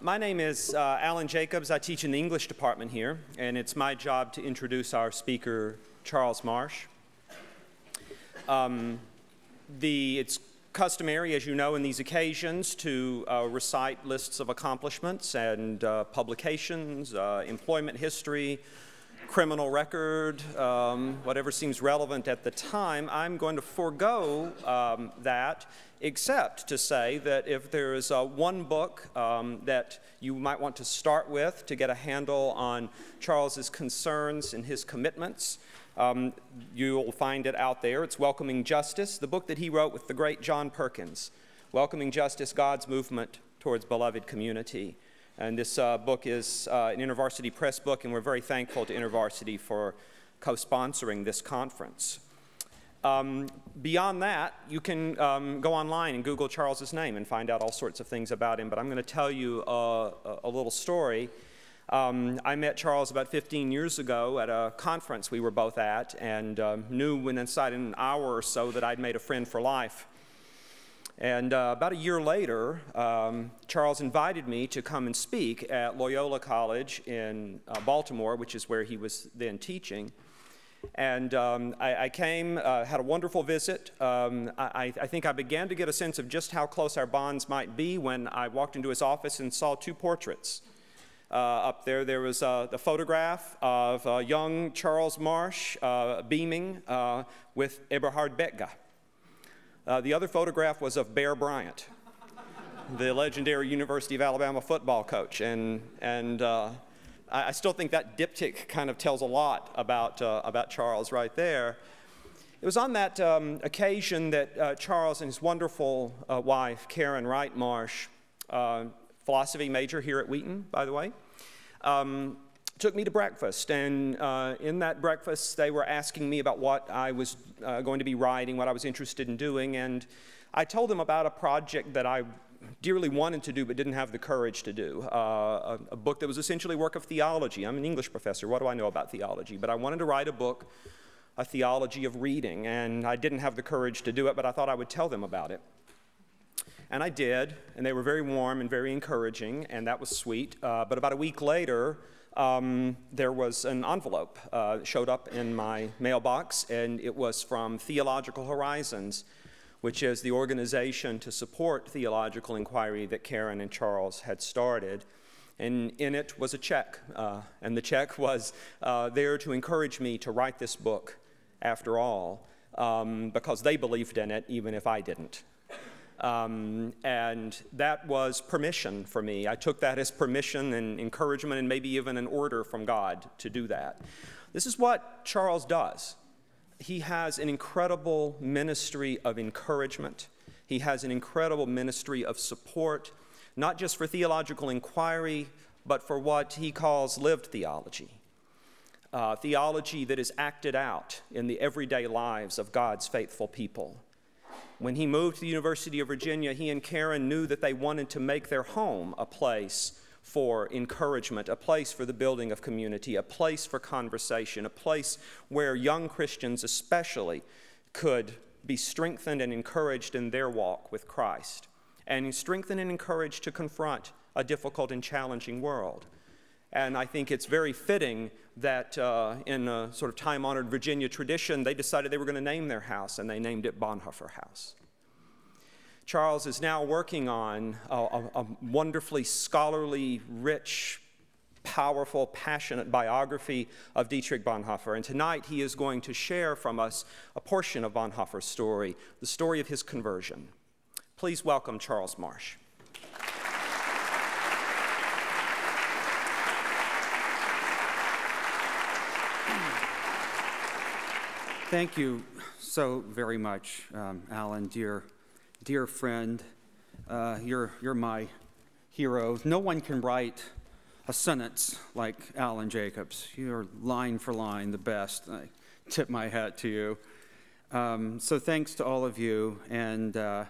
My name is Alan Jacobs. I teach in the English department here, and it's my job to introduce our speaker, Charles Marsh. It's customary, as you know, in these occasions to recite lists of accomplishments and publications, employment history, criminal record, whatever seems relevant at the time. I'm going to forego that, except to say that if there is one book that you might want to start with to get a handle on Charles's concerns and his commitments, you'll find it out there. It's Welcoming Justice, the book that he wrote with the great John Perkins, Welcoming Justice, God's Movement Towards Beloved Community. And this book is an InterVarsity Press book, and we're very thankful to InterVarsity for co-sponsoring this conference. Beyond that, you can go online and Google Charles's name and find out all sorts of things about him, but I'm going to tell you a little story. I met Charles about 15 years ago at a conference we were both at, and knew when inside an hour or so that I'd made a friend for life. And about a year later, Charles invited me to come and speak at Loyola College in Baltimore, which is where he was then teaching. And I came, had a wonderful visit. I think I began to get a sense of just how close our bonds might be when I walked into his office and saw two portraits. Up there, there was the photograph of young Charles Marsh beaming with Eberhard Bettger. The other photograph was of Bear Bryant, the legendary University of Alabama football coach, and I still think that diptych kind of tells a lot about Charles right there. It was on that occasion that Charles and his wonderful wife, Karen Wright Marsh, philosophy major here at Wheaton, by the way, took me to breakfast, and in that breakfast they were asking me about what I was going to be writing, what I was interested in doing, and I told them about a project that I dearly wanted to do but didn't have the courage to do, a book that was essentially a work of theology. I'm an English professor, what do I know about theology? But I wanted to write a book, a theology of reading, and I didn't have the courage to do it, but I thought I would tell them about it. And I did, and they were very warm and very encouraging, and that was sweet. But about a week later, there was an envelope that showed up in my mailbox, and it was from Theological Horizons, which is the organization to support theological inquiry that Karen and Charles had started. And in it was a check, and the check was there to encourage me to write this book after all, because they believed in it even if I didn't. And that was permission for me. I took that as permission and encouragement and maybe even an order from God to do that. This is what Charles does. He has an incredible ministry of encouragement. He has an incredible ministry of support, not just for theological inquiry, but for what he calls lived theology. Theology that is acted out in the everyday lives of God's faithful people. When he moved to the University of Virginia, he and Karen knew that they wanted to make their home a place for encouragement, a place for the building of community, a place for conversation, a place where young Christians especially could be strengthened and encouraged in their walk with Christ, and strengthened and encouraged to confront a difficult and challenging world. And I think it's very fitting that in a sort of time-honored Virginia tradition, they decided they were going to name their house, and they named it Bonhoeffer House. Charles is now working on a wonderfully scholarly, rich, powerful, passionate biography of Dietrich Bonhoeffer. And tonight he is going to share from us a portion of Bonhoeffer's story, the story of his conversion. Please welcome Charles Marsh. Thank you so very much, Alan, dear friend. You're my hero. No one can write a sentence like Alan Jacobs. You're line for line the best. I tip my hat to you. So thanks to all of you. And I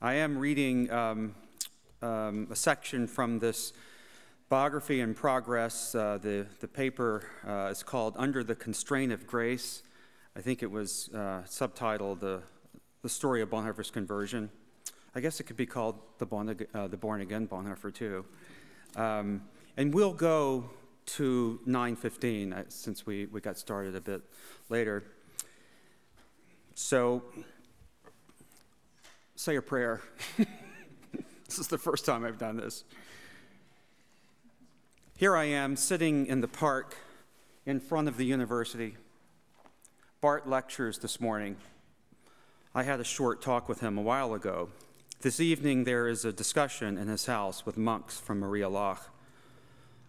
am reading a section from this biography in progress. The paper is called Under the Constraint of Grace. I think it was subtitled The Story of Bonhoeffer's Conversion. I guess it could be called The Born Again Bonhoeffer too. And we'll go to 9:15 since we got started a bit later. So, say a prayer. This is the first time I've done this. Here I am sitting in the park in front of the university. Bart lectures this morning. I had a short talk with him a while ago. This evening there is a discussion in his house with monks from Maria Lach.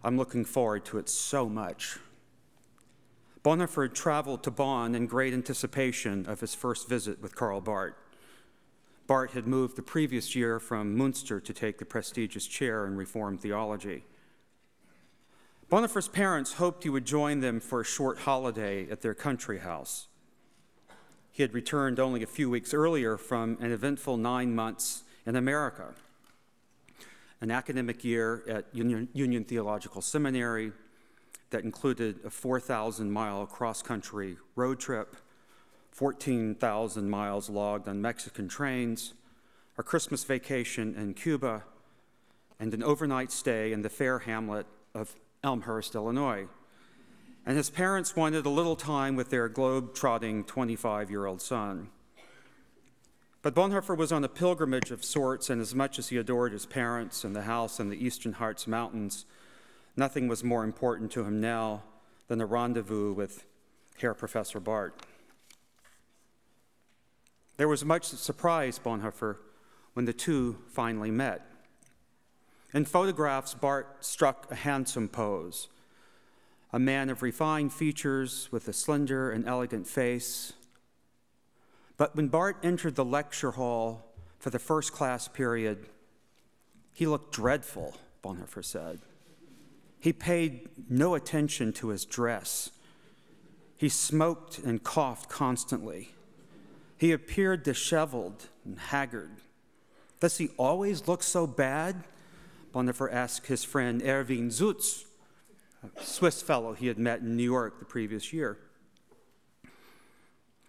I'm looking forward to it so much. Bonhoeffer traveled to Bonn in great anticipation of his first visit with Karl Barth. Barth had moved the previous year from Münster to take the prestigious chair in Reformed theology. Bonhoeffer's parents hoped he would join them for a short holiday at their country house. He had returned only a few weeks earlier from an eventful 9 months in America, an academic year at Union Theological Seminary that included a 4,000-mile cross-country road trip, 14,000 miles logged on Mexican trains, a Christmas vacation in Cuba, and an overnight stay in the fair hamlet of Elmhurst, Illinois. And his parents wanted a little time with their globe-trotting 25-year-old son. But Bonhoeffer was on a pilgrimage of sorts, and as much as he adored his parents and the house in the Eastern Harz Mountains, nothing was more important to him now than a rendezvous with Herr Professor Barth. There was much that surprised Bonhoeffer when the two finally met. In photographs, Barth struck a handsome pose, a man of refined features with a slender and elegant face. But when Barth entered the lecture hall for the first class period, he looked dreadful, Bonhoeffer said. He paid no attention to his dress. He smoked and coughed constantly. He appeared disheveled and haggard. Does he always look so bad? Bonhoeffer asked his friend Erwin Zutz, a Swiss fellow he had met in New York the previous year.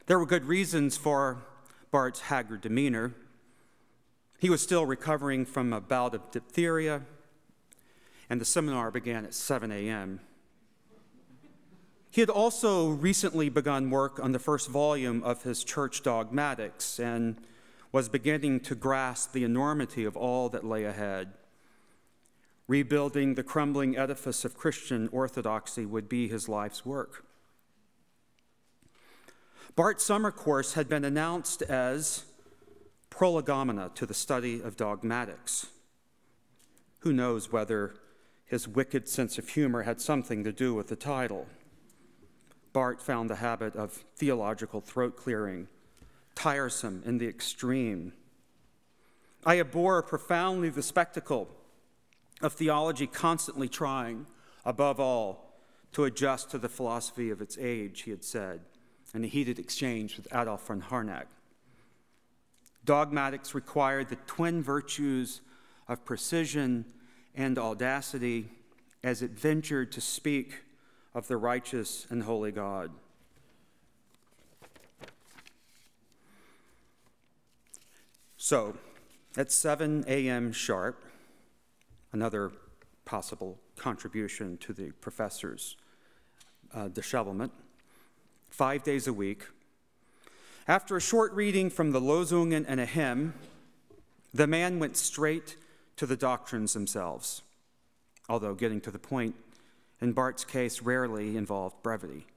There were good reasons for Barth's haggard demeanor. He was still recovering from a bout of diphtheria, and the seminar began at 7 a.m. He had also recently begun work on the first volume of his Church Dogmatics and was beginning to grasp the enormity of all that lay ahead. Rebuilding the crumbling edifice of Christian orthodoxy would be his life's work. Barth's summer course had been announced as Prolegomena to the study of dogmatics. Who knows whether his wicked sense of humor had something to do with the title. Barth found the habit of theological throat-clearing tiresome in the extreme. I abhor profoundly the spectacle of theology constantly trying, above all, to adjust to the philosophy of its age, he had said, in a heated exchange with Adolf von Harnack. Dogmatics required the twin virtues of precision and audacity as it ventured to speak of the righteous and holy God. So, at 7 a.m. sharp, another possible contribution to the professor's dishevelment, 5 days a week. After a short reading from the Losungen and a hymn, the man went straight to the doctrines themselves, although getting to the point in Barth's case rarely involved brevity.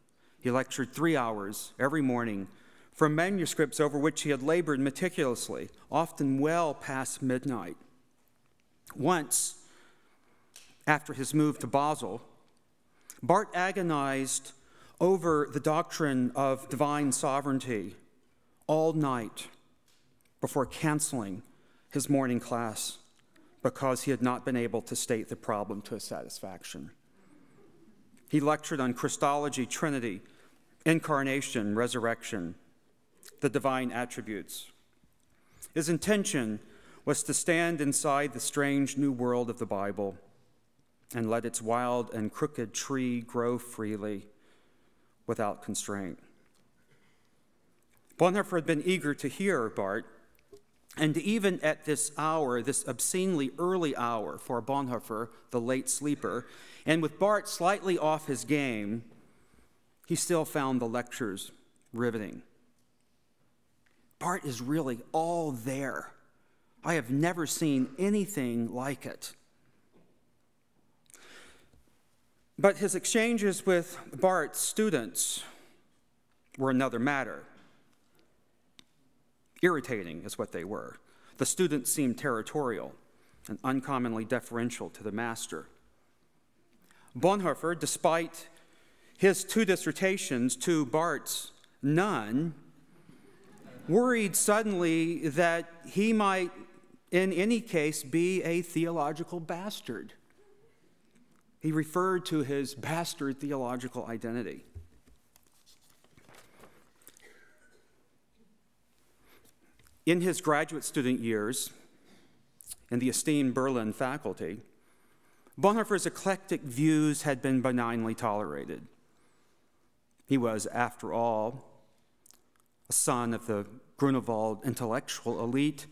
He lectured 3 hours every morning from manuscripts over which he had labored meticulously, often well past midnight. Once, after his move to Basel, Barth agonized over the doctrine of divine sovereignty all night before canceling his morning class because he had not been able to state the problem to his satisfaction. He lectured on Christology, Trinity, incarnation, resurrection, the divine attributes. His intention was to stand inside the strange new world of the Bible and let its wild and crooked tree grow freely without constraint. Bonhoeffer had been eager to hear Barth, And even at this hour, this obscenely early hour for Bonhoeffer, the late sleeper, and with Barth slightly off his game, he still found the lectures riveting. Barth is really all there. I have never seen anything like it. But his exchanges with Barth's students were another matter. Irritating is what they were. The students seemed territorial and uncommonly deferential to the master. Bonhoeffer, despite his 2 dissertations to Barth's none, worried suddenly that he might, in any case, be a theological bastard. He referred to his bastard theological identity. In his graduate student years in the esteemed Berlin faculty, Bonhoeffer's eclectic views had been benignly tolerated. He was, after all, a son of the Grunewald intellectual elite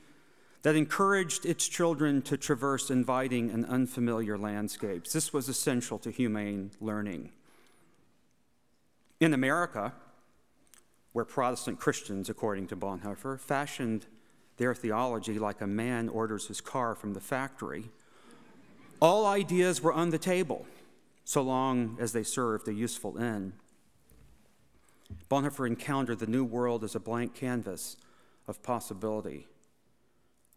that encouraged its children to traverse inviting and unfamiliar landscapes. This was essential to humane learning. In America, where Protestant Christians, according to Bonhoeffer, fashioned their theology like a man orders his car from the factory, all ideas were on the table, so long as they served a useful end. Bonhoeffer encountered the New World as a blank canvas of possibility.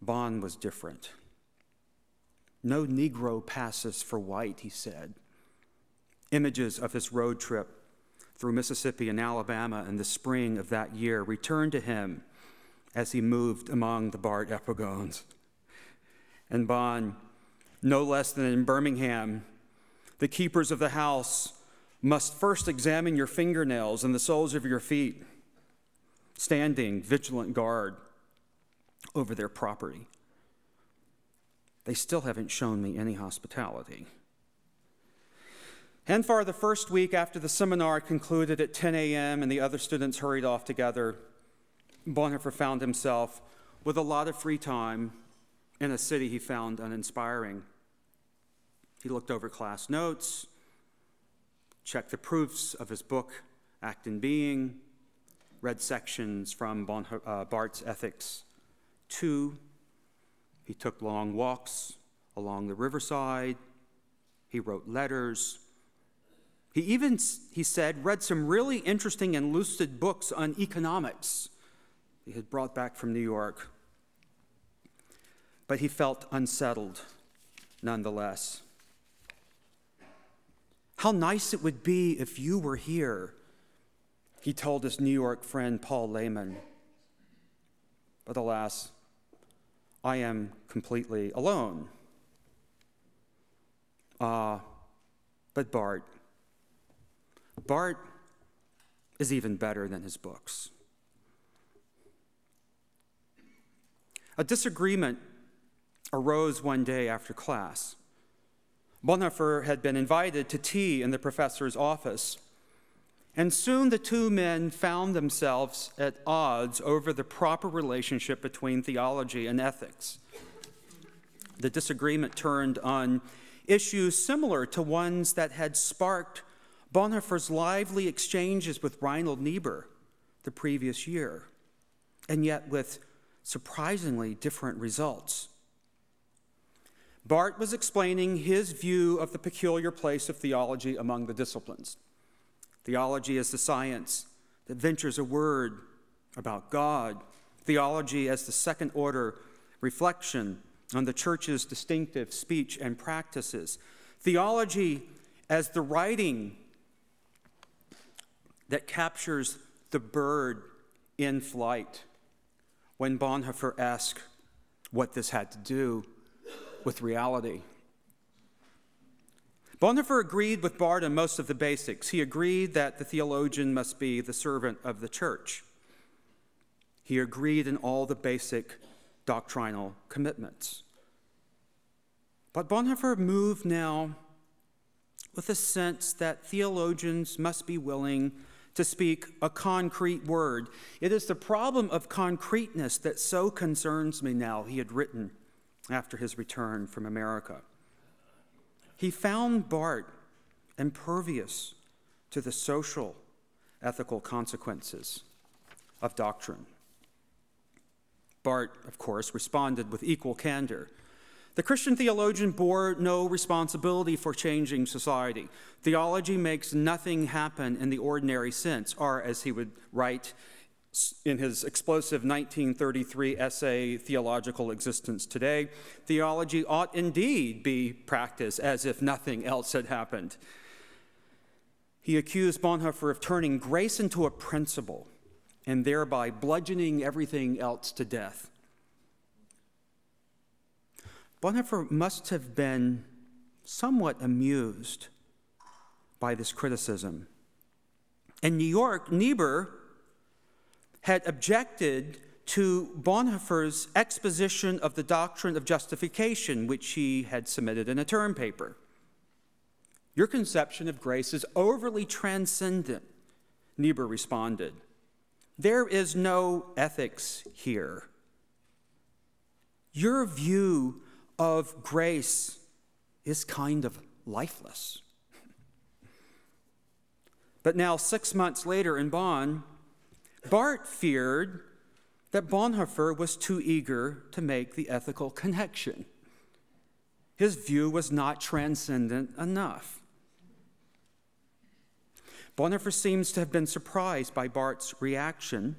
Bon was different. No Negro passes for white, he said. Images of his road trip through Mississippi and Alabama in the spring of that year returned to him as he moved among the Barth epigones. And Bon, no less than in Birmingham, the keepers of the house must first examine your fingernails and the soles of your feet, standing vigilant guard over their property. They still haven't shown me any hospitality. And for the first week after the seminar concluded at 10 a.m. and the other students hurried off together, Bonhoeffer found himself with a lot of free time in a city he found uninspiring. He looked over class notes, checked the proofs of his book, Act and Being, read sections from Barth's Ethics 2. He took long walks along the riverside. He wrote letters. He even, he said, read some really interesting and lucid books on economics he had brought back from New York. But he felt unsettled nonetheless. How nice it would be if you were here, he told his New York friend Paul Lehman. But alas, I am completely alone. But Barth is even better than his books. A disagreement arose one day after class. Bonhoeffer had been invited to tea in the professor's office, and soon the two men found themselves at odds over the proper relationship between theology and ethics. The disagreement turned on issues similar to ones that had sparked Bonhoeffer's lively exchanges with Reinhold Niebuhr the previous year, and yet with surprisingly different results. Barth was explaining his view of the peculiar place of theology among the disciplines. Theology as the science that ventures a word about God. Theology as the second-order reflection on the church's distinctive speech and practices. Theology as the writing that captures the bird in flight. When Bonhoeffer asked what this had to do with reality. Bonhoeffer agreed with Barth on most of the basics. He agreed that the theologian must be the servant of the church. He agreed in all the basic doctrinal commitments. But Bonhoeffer moved now with a sense that theologians must be willing to speak a concrete word. It is the problem of concreteness that so concerns me now, he had written after his return from America. He found Barth impervious to the social, ethical consequences of doctrine. Barth, of course, responded with equal candor. The Christian theologian bore no responsibility for changing society. Theology makes nothing happen in the ordinary sense, or as he would write in his explosive 1933 essay, Theological Existence Today, theology ought indeed be practiced as if nothing else had happened. He accused Bonhoeffer of turning grace into a principle and thereby bludgeoning everything else to death. Bonhoeffer must have been somewhat amused by this criticism. In New York, Niebuhr had objected to Bonhoeffer's exposition of the doctrine of justification, which he had submitted in a term paper. Your conception of grace is overly transcendent, Niebuhr responded. There is no ethics here. Your view of grace is kind of lifeless. But now, 6 months later in Bonn, Barth feared that Bonhoeffer was too eager to make the ethical connection. His view was not transcendent enough. Bonhoeffer seems to have been surprised by Barth's reaction.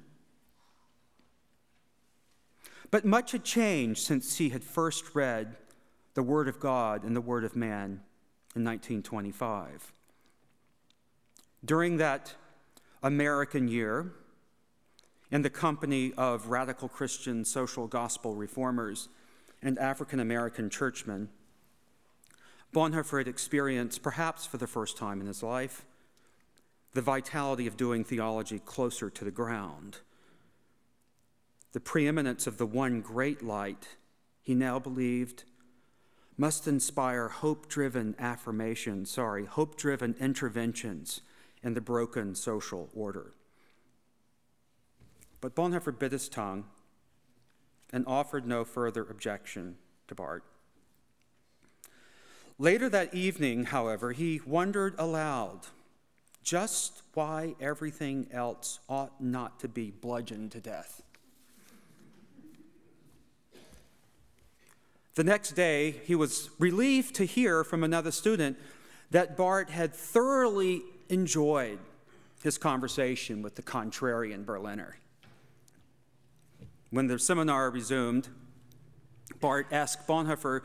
But much had changed since he had first read the Word of God and the Word of Man in 1925. During that American year, in the company of radical Christian social gospel reformers and African-American churchmen, Bonhoeffer had experienced, perhaps for the first time in his life, the vitality of doing theology closer to the ground. The preeminence of the one great light, he now believed, must inspire hope-driven interventions in the broken social order. But Bonhoeffer bit his tongue and offered no further objection to Barth. Later that evening, however, he wondered aloud just why everything else ought not to be bludgeoned to death. The next day, he was relieved to hear from another student that Barth had thoroughly enjoyed his conversation with the contrarian Berliner. When the seminar resumed, Barth asked Bonhoeffer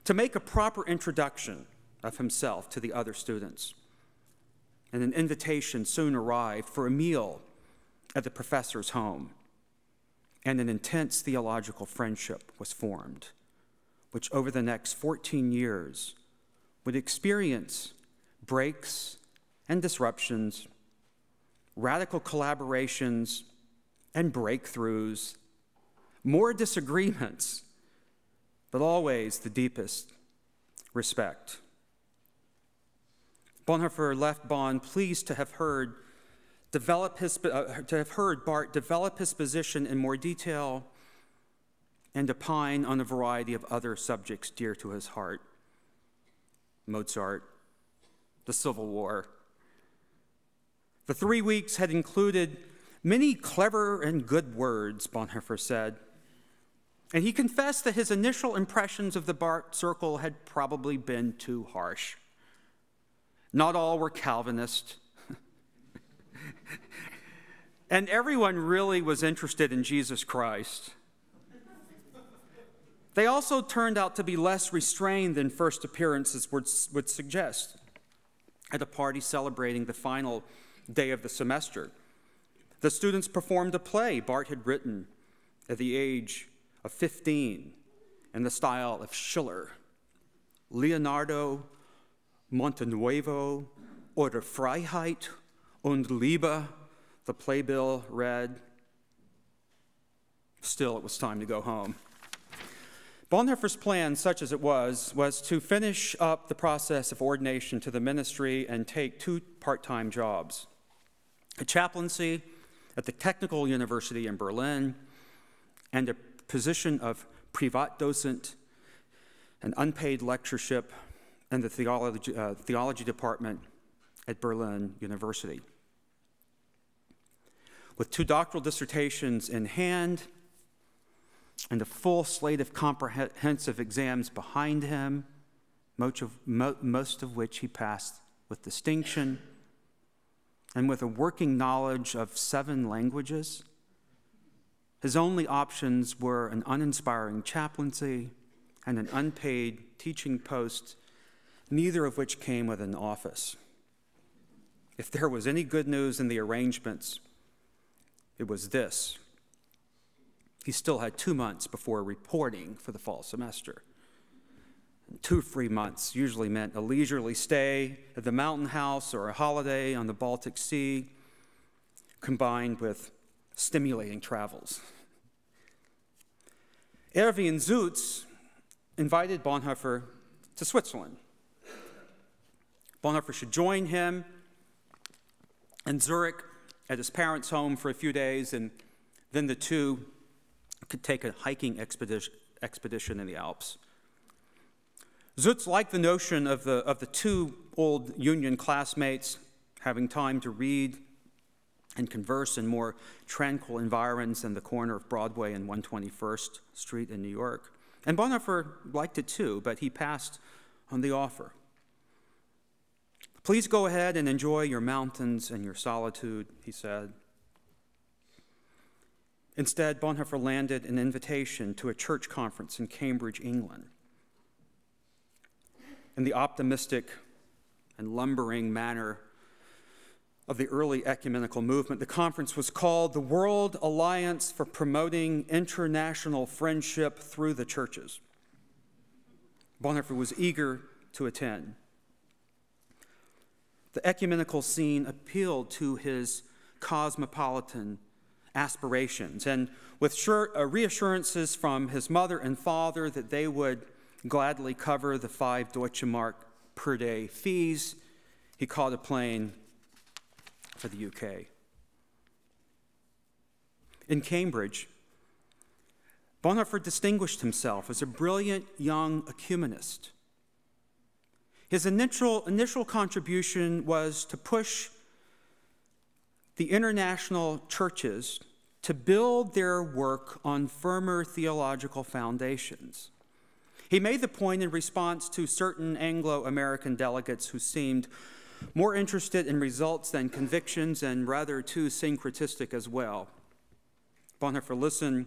to make a proper introduction of himself to the other students. And an invitation soon arrived for a meal at the professor's home. And an intense theological friendship was formed, which over the next 14 years would experience breaks and disruptions, radical collaborations and breakthroughs, more disagreements, but always the deepest respect. Bonhoeffer left Bonn pleased to have heard Barth develop his position in more detail and opine on a variety of other subjects dear to his heart. Mozart, the Civil War. The 3 weeks had included many clever and good words, Bonhoeffer said. And he confessed that his initial impressions of the Barth circle had probably been too harsh. Not all were Calvinist. And everyone really was interested in Jesus Christ. They also turned out to be less restrained than first appearances would suggest. At a party celebrating the final day of the semester, the students performed a play Barth had written at the age of 15 in the style of Schiller. Leonardo Montenuevo oder Freiheit und Liebe, the playbill read. Still, it was time to go home. Bonhoeffer's plan, such as it was to finish up the process of ordination to the ministry and take 2 part-time jobs. a chaplaincy at the Technical University in Berlin, and a position of Privatdozent, an unpaid lectureship in the theology department at Berlin University. With 2 doctoral dissertations in hand and a full slate of comprehensive exams behind him, most of which he passed with distinction, and with a working knowledge of 7 languages, his only options were an uninspiring chaplaincy and an unpaid teaching post, neither of which came with an office. If there was any good news in the arrangements, it was this: he still had 2 months before reporting for the fall semester. 2 free months usually meant a leisurely stay at the mountain house or a holiday on the Baltic Sea, combined with stimulating travels. Erwin Zutz invited Bonhoeffer to Switzerland. Bonhoeffer should join him in Zurich at his parents' home for a few days, and then the two could take a hiking expedition in the Alps. Zutz liked the notion of the 2 old Union classmates having time to read and converse in more tranquil environs than the corner of Broadway and 121st Street in New York. And Bonhoeffer liked it too, but he passed on the offer. "Please go ahead and enjoy your mountains and your solitude," he said. Instead, Bonhoeffer landed an invitation to a church conference in Cambridge, England. In the optimistic and lumbering manner of the early ecumenical movement, the conference was called the World Alliance for Promoting International Friendship Through the Churches. Bonhoeffer was eager to attend. The ecumenical scene appealed to his cosmopolitan aspirations, and with reassurances from his mother and father that they would gladly cover the 5 Deutsche Mark per day fees, he caught a plane for the UK. In Cambridge, Bonhoeffer distinguished himself as a brilliant young ecumenist. His initial contribution was to push the international churches to build their work on firmer theological foundations. He made the point in response to certain Anglo-American delegates who seemed more interested in results than convictions and rather too syncretistic as well. Bonhoeffer listened,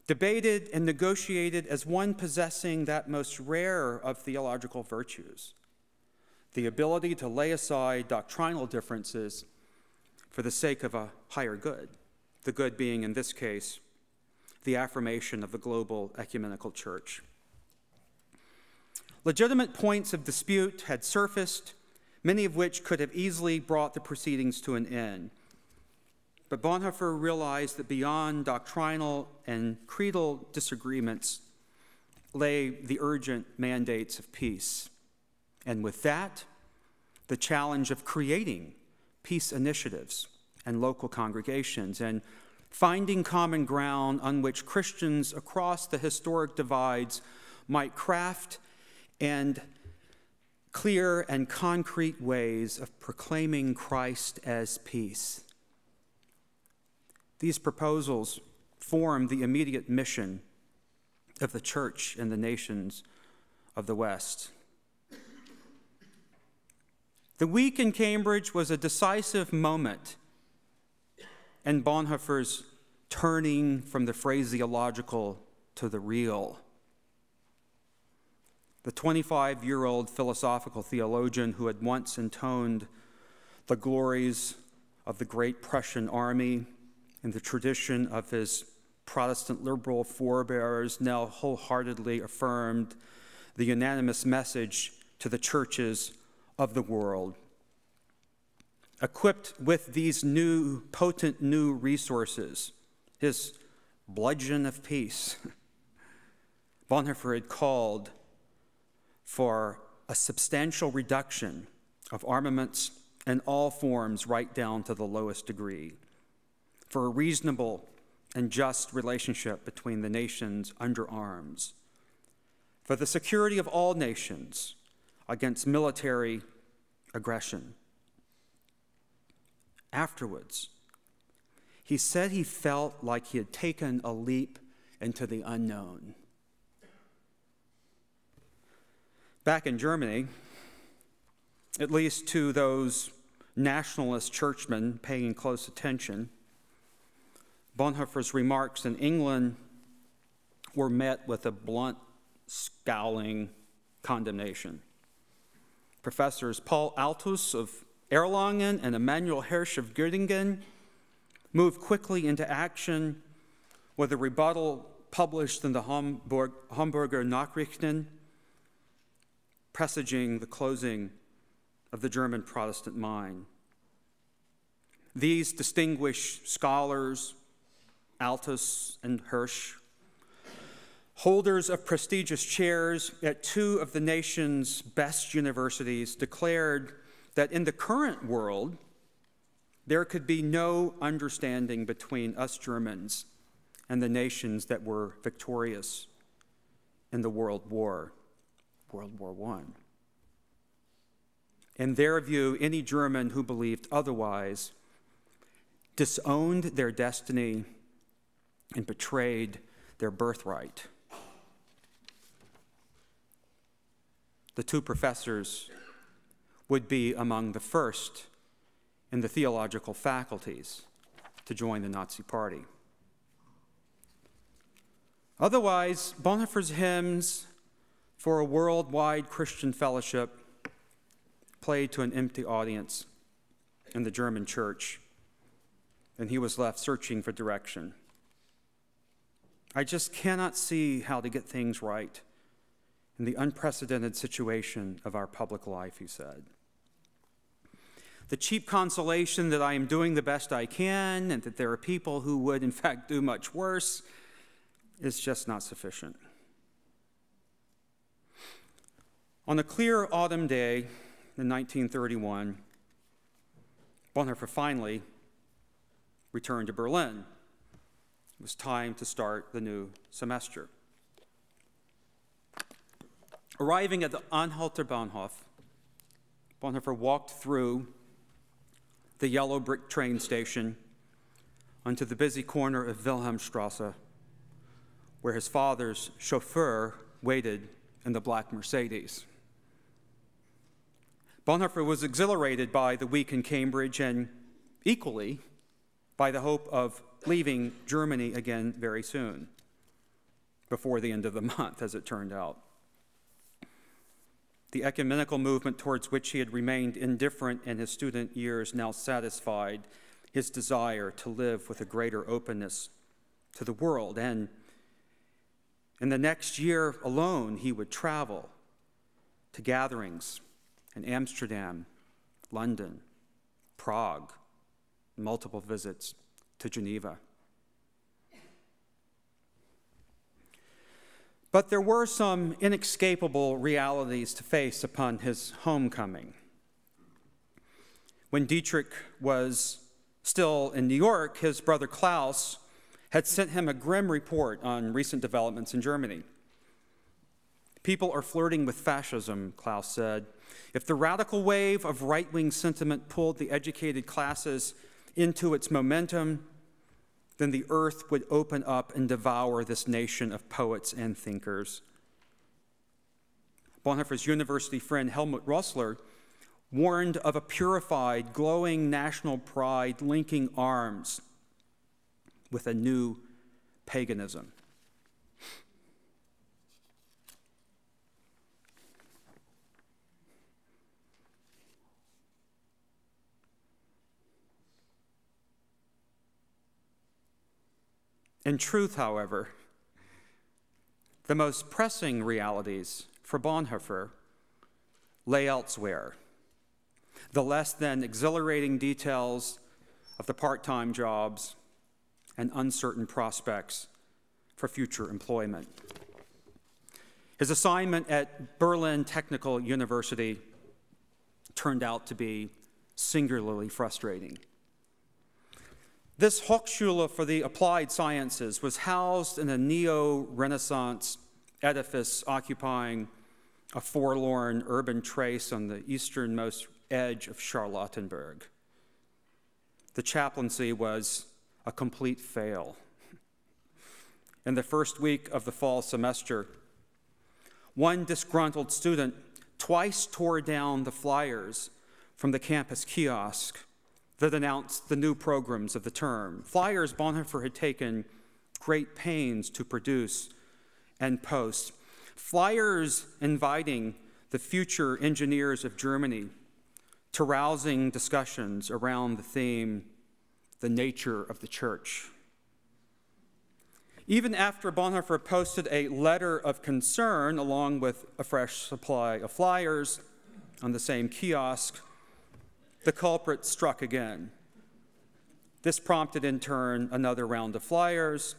debated, and negotiated as one possessing that most rare of theological virtues, the ability to lay aside doctrinal differences for the sake of a higher good, the good being, in this case, the affirmation of the global ecumenical church. Legitimate points of dispute had surfaced, many of which could have easily brought the proceedings to an end. But Bonhoeffer realized that beyond doctrinal and creedal disagreements lay the urgent mandates of peace. And with that, the challenge of creating peace initiatives and local congregations and finding common ground on which Christians across the historic divides might craft and clear and concrete ways of proclaiming Christ as peace. These proposals form the immediate mission of the church in the nations of the West. The week in Cambridge was a decisive moment in Bonhoeffer's turning from the phraseological to the real. The 25-year-old philosophical theologian who had once intoned the glories of the great Prussian army in the tradition of his Protestant liberal forebears now wholeheartedly affirmed the unanimous message to the churches of the world. Equipped with these potent new resources, his bludgeon of peace, Bonhoeffer had called for a substantial reduction of armaments in all forms right down to the lowest degree, for a reasonable and just relationship between the nations under arms, for the security of all nations against military aggression. Afterwards, he said he felt like he had taken a leap into the unknown. Back in Germany, at least to those nationalist churchmen paying close attention, Bonhoeffer's remarks in England were met with a blunt, scowling condemnation. Professors Paul Altus of Erlangen and Emanuel Hirsch of Göttingen moved quickly into action with a rebuttal published in the Hamburger Nachrichten, presaging the closing of the German Protestant mind. These distinguished scholars, Altus and Hirsch, holders of prestigious chairs at two of the nation's best universities, declared that in the current world, there could be no understanding between us Germans and the nations that were victorious in the World War I. In their view, any German who believed otherwise disowned their destiny and betrayed their birthright. The two professors would be among the first in the theological faculties to join the Nazi Party. Otherwise, Bonhoeffer's hymns for a worldwide Christian fellowship played to an empty audience in the German church, and he was left searching for direction. I just cannot see how to get things right in the unprecedented situation of our public life, he said. The cheap consolation that I am doing the best I can and that there are people who would, in fact, do much worse is just not sufficient. On a clear autumn day in 1931, Bonhoeffer finally returned to Berlin. It was time to start the new semester. Arriving at the Anhalter Bahnhof, Bonhoeffer walked through the yellow brick train station onto the busy corner of Wilhelmstrasse, where his father's chauffeur waited in the black Mercedes. Bonhoeffer was exhilarated by the week in Cambridge and equally by the hope of leaving Germany again very soon, before the end of the month, as it turned out. The ecumenical movement towards which he had remained indifferent in his student years now satisfied his desire to live with a greater openness to the world. And in the next year alone, he would travel to gatherings in Amsterdam, London, Prague, multiple visits to Geneva. But there were some inescapable realities to face upon his homecoming. When Dietrich was still in New York, his brother Klaus had sent him a grim report on recent developments in Germany. People are flirting with fascism, Klaus said. If the radical wave of right-wing sentiment pulled the educated classes into its momentum, then the earth would open up and devour this nation of poets and thinkers. Bonhoeffer's university friend Helmut Rossler warned of a purified, glowing national pride linking arms with a new paganism. In truth, however, the most pressing realities for Bonhoeffer lay elsewhere. The less than exhilarating details of the part-time jobs and uncertain prospects for future employment. His assignment at Berlin Technical University turned out to be singularly frustrating. This Hochschule for the Applied Sciences was housed in a neo-Renaissance edifice occupying a forlorn urban trace on the easternmost edge of Charlottenburg. The chaplaincy was a complete fail. In the first week of the fall semester, one disgruntled student twice tore down the flyers from the campus kiosk that announced the new programs of the term. Flyers Bonhoeffer had taken great pains to produce and post. Flyers inviting the future engineers of Germany to rousing discussions around the theme, the nature of the church. Even after Bonhoeffer posted a letter of concern along with a fresh supply of flyers on the same kiosk, the culprit struck again. This prompted in turn another round of flyers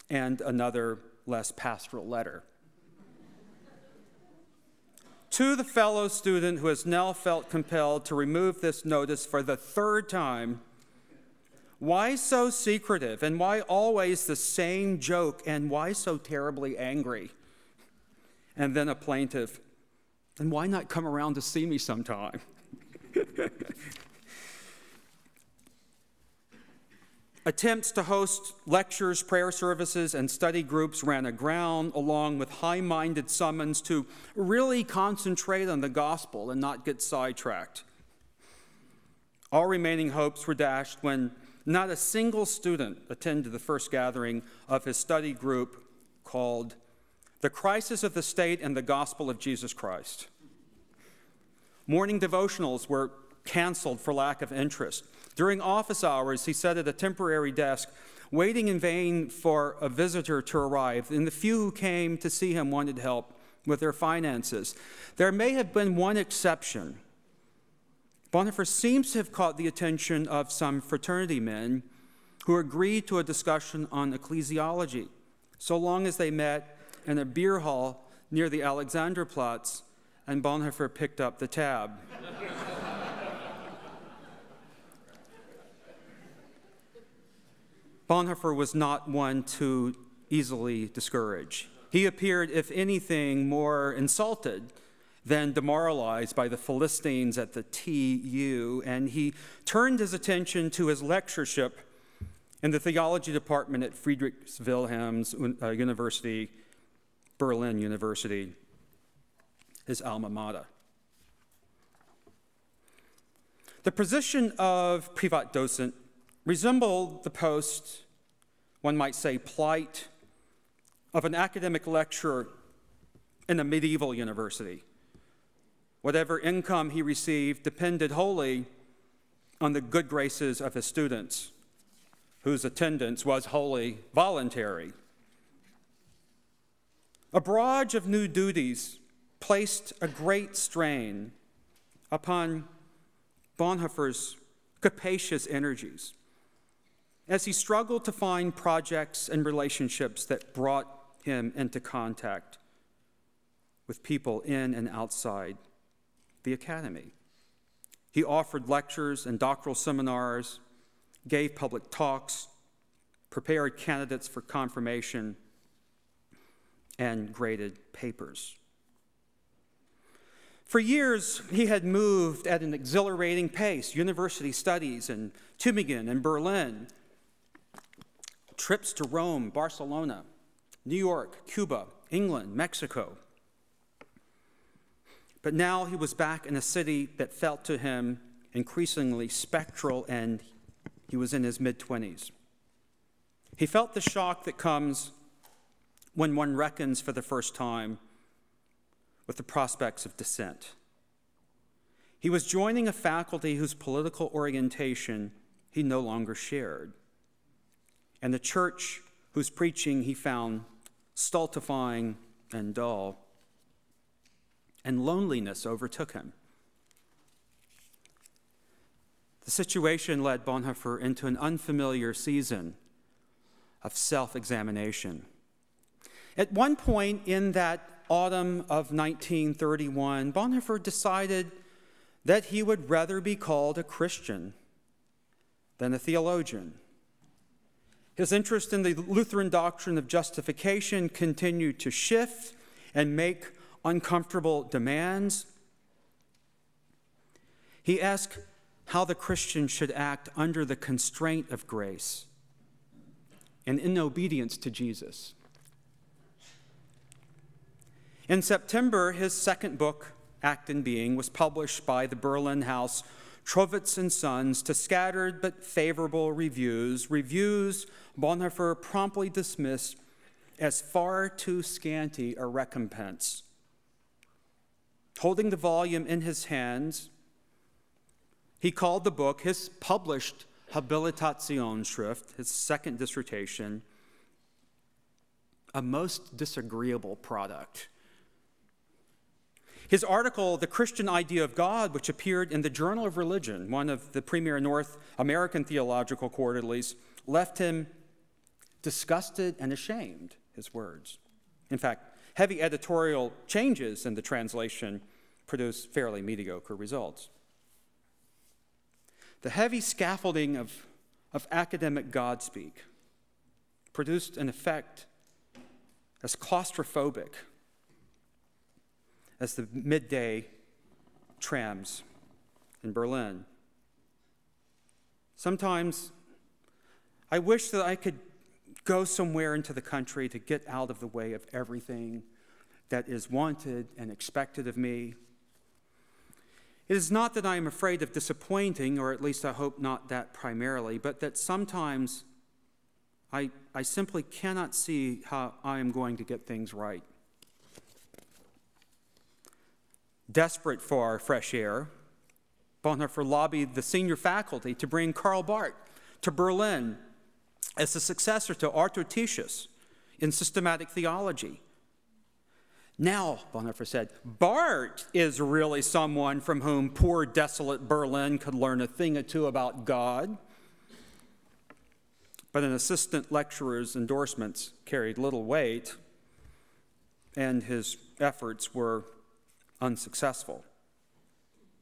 and another less pastoral letter. To the fellow student who has now felt compelled to remove this notice for the third time, why so secretive, and why always the same joke, and why so terribly angry? And then a plaintive, and why not come around to see me sometime? Attempts to host lectures, prayer services, and study groups ran aground, along with high-minded summons to really concentrate on the gospel and not get sidetracked. All remaining hopes were dashed when not a single student attended the first gathering of his study group called The Crisis of the State and the Gospel of Jesus Christ. Morning devotionals were canceled for lack of interest. During office hours, he sat at a temporary desk, waiting in vain for a visitor to arrive, and the few who came to see him wanted help with their finances. There may have been one exception. Bonhoeffer seems to have caught the attention of some fraternity men who agreed to a discussion on ecclesiology, so long as they met in a beer hall near the Alexanderplatz, and Bonhoeffer picked up the tab. Bonhoeffer was not one to easily discourage. He appeared, if anything, more insulted than demoralized by the Philistines at the TU, and he turned his attention to his lectureship in the theology department at Friedrich Wilhelm's University, Berlin University, his alma mater. The position of Privatdozent resembled the post, one might say, plight of an academic lecturer in a medieval university. Whatever income he received depended wholly on the good graces of his students, whose attendance was wholly voluntary. A barrage of new duties placed a great strain upon Bonhoeffer's capacious energies as he struggled to find projects and relationships that brought him into contact with people in and outside the academy. He offered lectures and doctoral seminars, gave public talks, prepared candidates for confirmation, and graded papers. For years, he had moved at an exhilarating pace, university studies in Tübingen and Berlin, trips to Rome, Barcelona, New York, Cuba, England, Mexico. But now he was back in a city that felt to him increasingly spectral, and he was in his mid-20s. He felt the shock that comes when one reckons for the first time with the prospects of dissent. He was joining a faculty whose political orientation he no longer shared, and the church whose preaching he found stultifying and dull, and loneliness overtook him. The situation led Bonhoeffer into an unfamiliar season of self-examination. At one point in that autumn of 1931, Bonhoeffer decided that he would rather be called a Christian than a theologian. His interest in the Lutheran doctrine of justification continued to shift and make uncomfortable demands. He asked how the Christian should act under the constraint of grace and in obedience to Jesus. In September, his second book, Act and Being, was published by the Berlin house Trowitz and Sons to scattered but favorable reviews, reviews Bonhoeffer promptly dismissed as far too scanty a recompense. Holding the volume in his hands, he called the book, his published Habilitationsschrift, his second dissertation, a most disagreeable product. His article, The Christian Idea of God, which appeared in the Journal of Religion, one of the premier North American theological quarterlies, left him disgusted and ashamed, his words. In fact, heavy editorial changes in the translation produced fairly mediocre results. The heavy scaffolding of academic Godspeak produced an effect as claustrophobic as the midday trams in Berlin. Sometimes I wish that I could go somewhere into the country to get out of the way of everything that is wanted and expected of me. It is not that I am afraid of disappointing, or at least I hope not that primarily, but that sometimes I simply cannot see how I am going to get things right. Desperate for fresh air, Bonhoeffer lobbied the senior faculty to bring Karl Barth to Berlin as the successor to Arthur Titius in systematic theology. Now, Bonhoeffer said, Barth is really someone from whom poor, desolate Berlin could learn a thing or two about God. But an assistant lecturer's endorsements carried little weight, and his efforts were unsuccessful.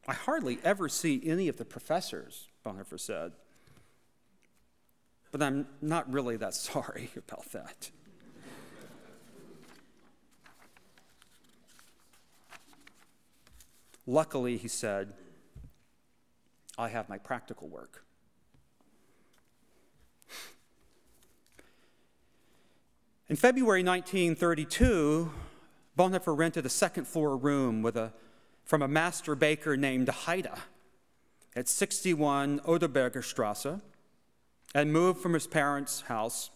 I hardly ever see any of the professors, Bonhoeffer said, but I'm not really that sorry about that. Luckily, he said, I have my practical work. In February 1932, Bonhoeffer rented a second-floor room from a master baker named Haida at 61 Oderberger Strasse and moved from his parents' house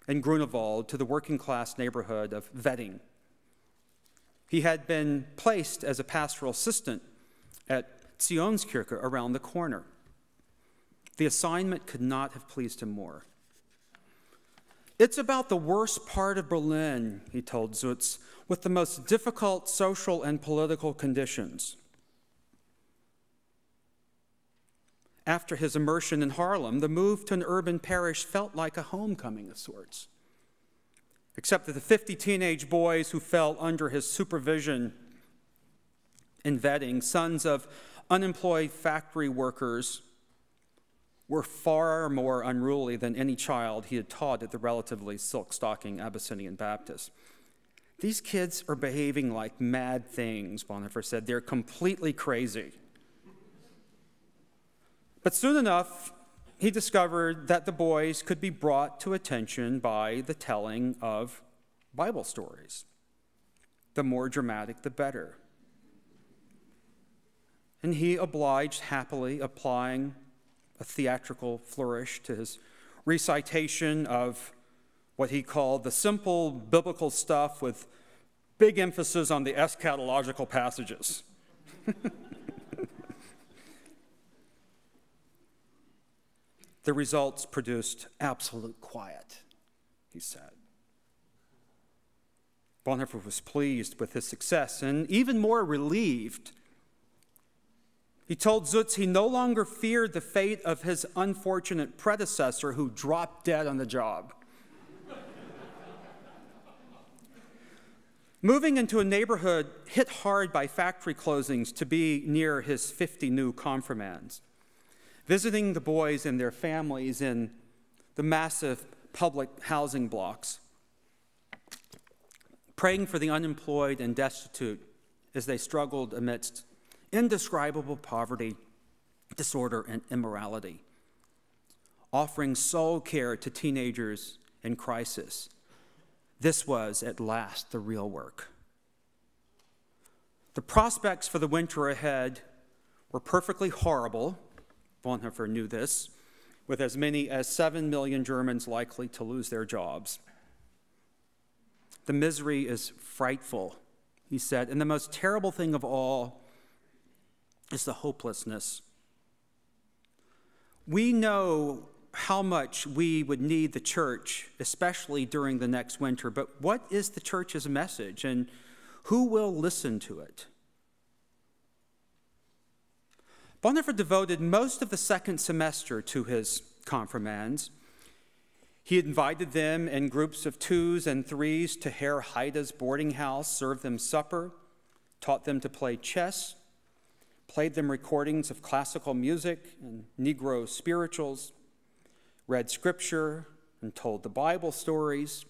in Grunewald to the working-class neighborhood of Wheaton. He had been placed as a pastoral assistant at Zionskirche around the corner. The assignment could not have pleased him more. It's about the worst part of Berlin, he told Zutz, with the most difficult social and political conditions. After his immersion in Harlem, the move to an urban parish felt like a homecoming of sorts, except that the 50 teenage boys who fell under his supervision in vetting, sons of unemployed factory workers, were far more unruly than any child he had taught at the relatively silk-stocking Abyssinian Baptist. These kids are behaving like mad things, Bonhoeffer said. They're completely crazy. But soon enough, he discovered that the boys could be brought to attention by the telling of Bible stories. The more dramatic, the better. And he obliged happily, applying a theatrical flourish to his recitation of what he called the simple biblical stuff with big emphasis on the eschatological passages. The results produced absolute quiet, he said. Bonhoeffer was pleased with his success and even more relieved. He told Zutz he no longer feared the fate of his unfortunate predecessor who dropped dead on the job. moving into a neighborhood hit hard by factory closings to be near his 50 new confirmands, visiting the boys and their families in the massive public housing blocks, praying for the unemployed and destitute as they struggled amidst indescribable poverty, disorder, and immorality, offering soul care to teenagers in crisis. This was, at last, the real work. The prospects for the winter ahead were perfectly horrible. Bonhoeffer knew this, with as many as 7 million Germans likely to lose their jobs. The misery is frightful, he said, and the most terrible thing of all is the hopelessness. We know how much we would need the church, especially during the next winter, but what is the church's message, and who will listen to it? Bonhoeffer devoted most of the second semester to his confirmands. He invited them in groups of 2s and 3s to Herr Heide's boarding house, served them supper, taught them to play chess, played them recordings of classical music and Negro spirituals, read scripture and told the Bible stories.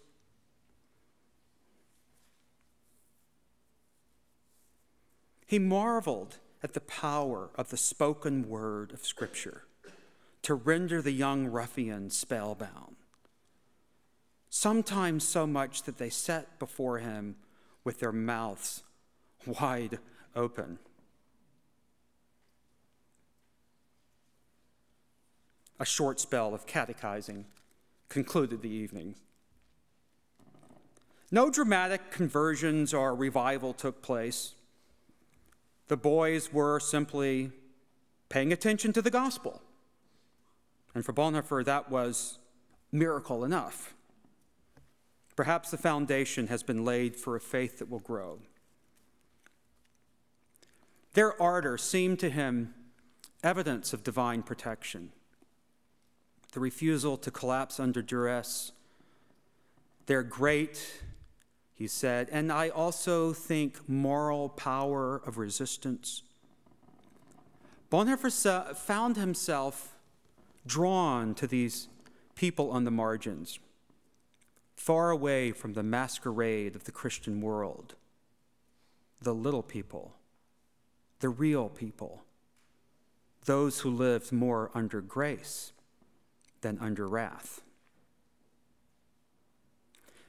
He marveled at the power of the spoken word of Scripture to render the young ruffians spellbound, sometimes so much that they sat before him with their mouths wide open. A short spell of catechizing concluded the evening. No dramatic conversions or revival took place. The boys were simply paying attention to the gospel. And for Bonhoeffer, that was miracle enough. Perhaps the foundation has been laid for a faith that will grow. Their ardor seemed to him evidence of divine protection. The refusal to collapse under duress, their great, he said, and I also think moral power of resistance. Bonhoeffer found himself drawn to these people on the margins, far away from the masquerade of the Christian world, the little people, the real people, those who lived more under grace than under wrath.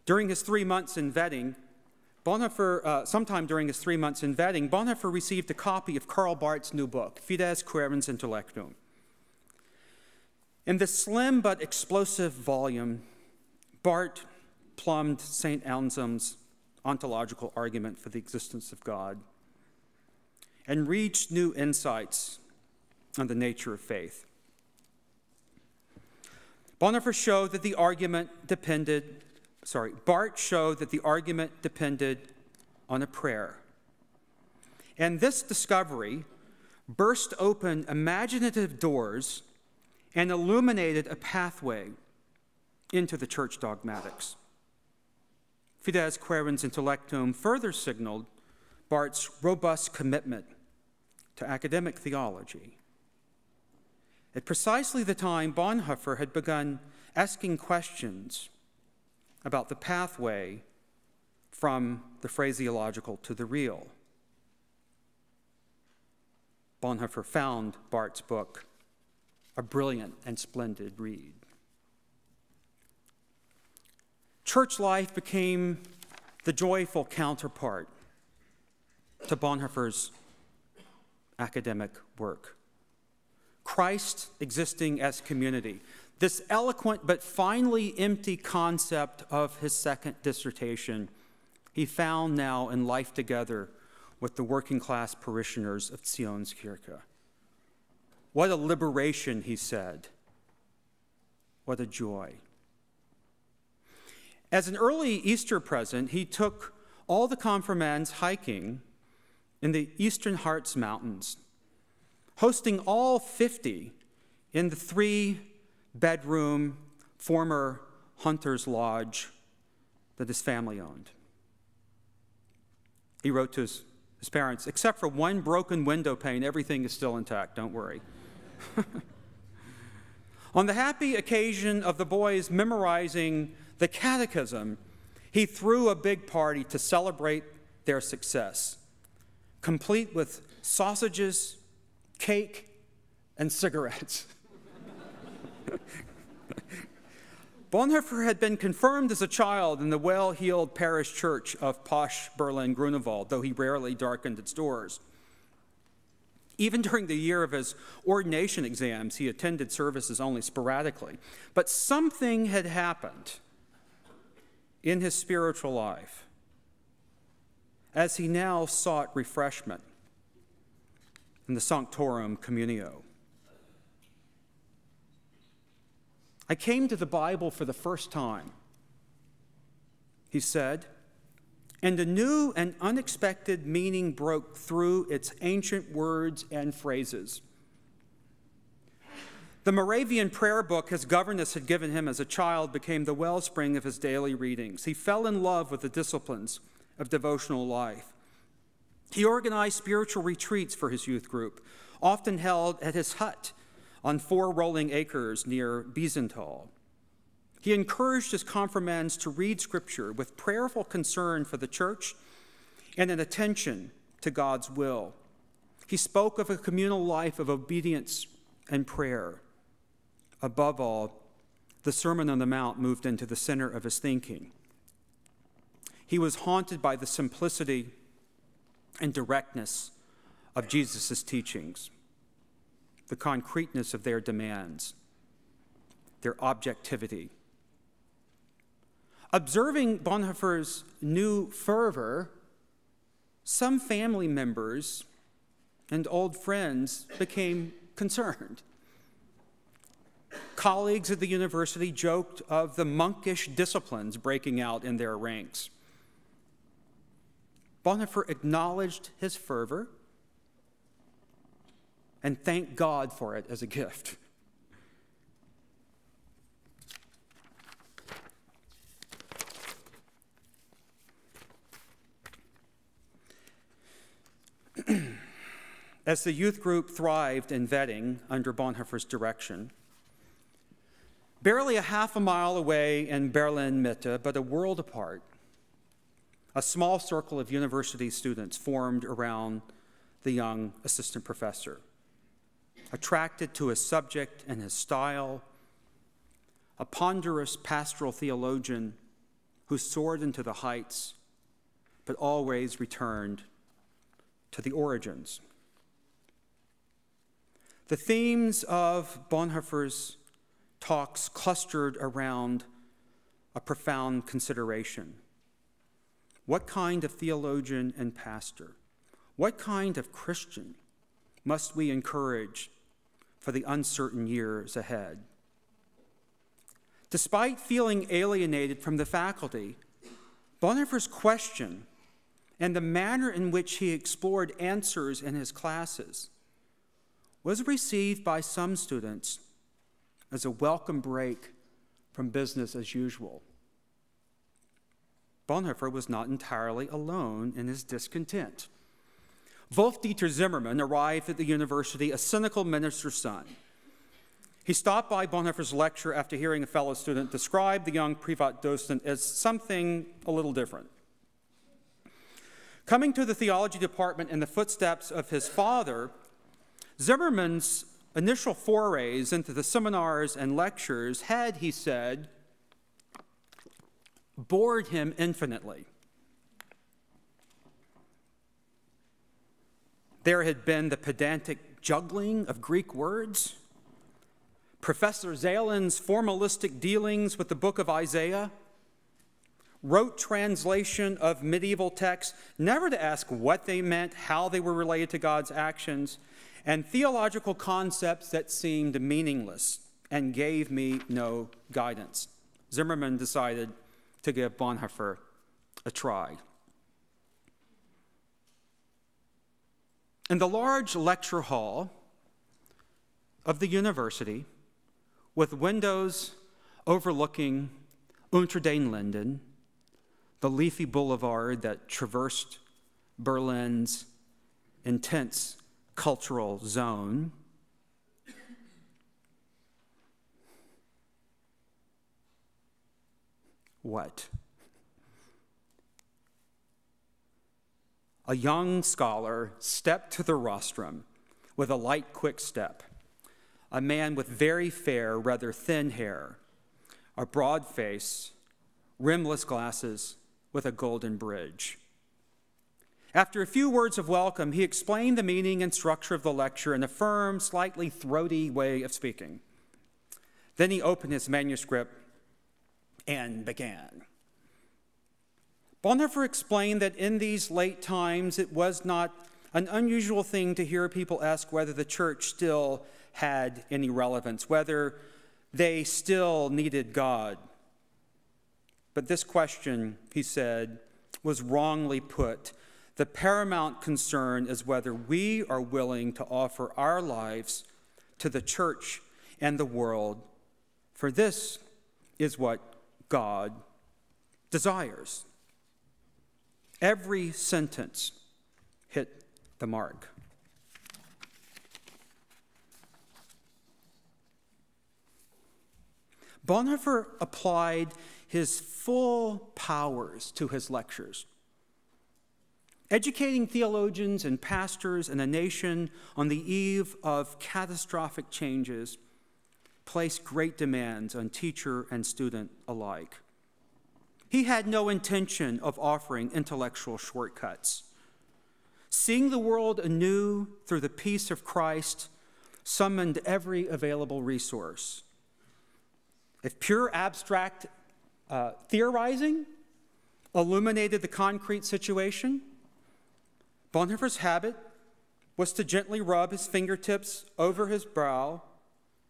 During his 3 months in vetting, sometime during his 3 months in vetting, Bonhoeffer received a copy of Karl Barth's new book, Fides Quaerens Intellectum. In this slim but explosive volume, Barth plumbed St. Anselm's ontological argument for the existence of God and reached new insights on the nature of faith. Barth showed that the argument depended on a prayer. And this discovery burst open imaginative doors and illuminated a pathway into the church dogmatics. Fides Quaerens Intellectum further signaled Barth's robust commitment to academic theology. At precisely the time Bonhoeffer had begun asking questions about the pathway from the phraseological to the real, Bonhoeffer found Barth's book a brilliant and splendid read. Church life became the joyful counterpart to Bonhoeffer's academic work. Christ existing as community, this eloquent but finally empty concept of his second dissertation, he found now in life together with the working class parishioners of Zionskirche. What a liberation, he said. What a joy. As an early Easter present, he took all the confirmands hiking in the Eastern Harz Mountains, hosting all 50 in the 3-bedroom former hunter's lodge that his family owned. He wrote to his parents, except for one broken window pane, everything is still intact, don't worry. On the happy occasion of the boys memorizing the catechism, he threw a big party to celebrate their success, complete with sausages, cake, and cigarettes. Bonhoeffer had been confirmed as a child in the well-heeled parish church of posh Berlin Grunewald, though he rarely darkened its doors. Even during the year of his ordination exams, he attended services only sporadically. But something had happened in his spiritual life as he now sought refreshment in the Sanctorum Communio. I came to the Bible for the first time, he said, and a new and unexpected meaning broke through its ancient words and phrases. The Moravian prayer book his governess had given him as a child became the wellspring of his daily readings. He fell in love with the disciplines of devotional life. He organized spiritual retreats for his youth group, often held at his hut on 4 rolling acres near Biesenthal. He encouraged his confirmands to read Scripture with prayerful concern for the church and an attention to God's will. He spoke of a communal life of obedience and prayer. Above all, the Sermon on the Mount moved into the center of his thinking. He was haunted by the simplicity and directness of Jesus' teachings, the concreteness of their demands, their objectivity. Observing Bonhoeffer's new fervor, some family members and old friends became concerned. Colleagues at the university joked of the monkish disciplines breaking out in their ranks. Bonhoeffer acknowledged his fervor and thanked God for it as a gift. As the youth group thrived in vetting under Bonhoeffer's direction, barely a half a mile away in Berlin-Mitte, but a world apart, a small circle of university students formed around the young assistant professor. Attracted to his subject and his style, a ponderous pastoral theologian who soared into the heights, but always returned to the origins. The themes of Bonhoeffer's talks clustered around a profound consideration. What kind of theologian and pastor, what kind of Christian must we encourage for the uncertain years ahead? Despite feeling alienated from the faculty, Bonhoeffer's question and the manner in which he explored answers in his classes was received by some students as a welcome break from business as usual. Bonhoeffer was not entirely alone in his discontent. Wolf-Dieter Zimmermann arrived at the university a cynical minister's son. He stopped by Bonhoeffer's lecture after hearing a fellow student describe the young Privatdozent as something a little different. Coming to the theology department in the footsteps of his father, Zimmermann's initial forays into the seminars and lectures had, he said, bored him infinitely. There had been the pedantic juggling of Greek words, Professor Zahlen's formalistic dealings with the book of Isaiah, rote translation of medieval texts, never to ask what they meant, how they were related to God's actions, and theological concepts that seemed meaningless and gave me no guidance. Zimmermann decided to give Bonhoeffer a try. In the large lecture hall of the university, with windows overlooking Unter den Linden, the leafy boulevard that traversed Berlin's intense cultural zone. What? A young scholar stepped to the rostrum with a light, quick step. A man with very fair, rather thin hair, a broad face, rimless glasses with a golden bridge. After a few words of welcome, he explained the meaning and structure of the lecture in a firm, slightly throaty way of speaking. Then he opened his manuscript and began. Bonhoeffer explained that in these late times, it was not an unusual thing to hear people ask whether the church still had any relevance, whether they still needed God. But this question, he said, was wrongly put. The paramount concern is whether we are willing to offer our lives to the church and the world, for this is what God desires. Every sentence hit the mark. Bonhoeffer applied his full powers to his lectures, educating theologians and pastors in a nation on the eve of catastrophic changes placed great demands on teacher and student alike. He had no intention of offering intellectual shortcuts. Seeing the world anew through the peace of Christ summoned every available resource. If pure abstract theorizing illuminated the concrete situation, Bonhoeffer's habit was to gently rub his fingertips over his brow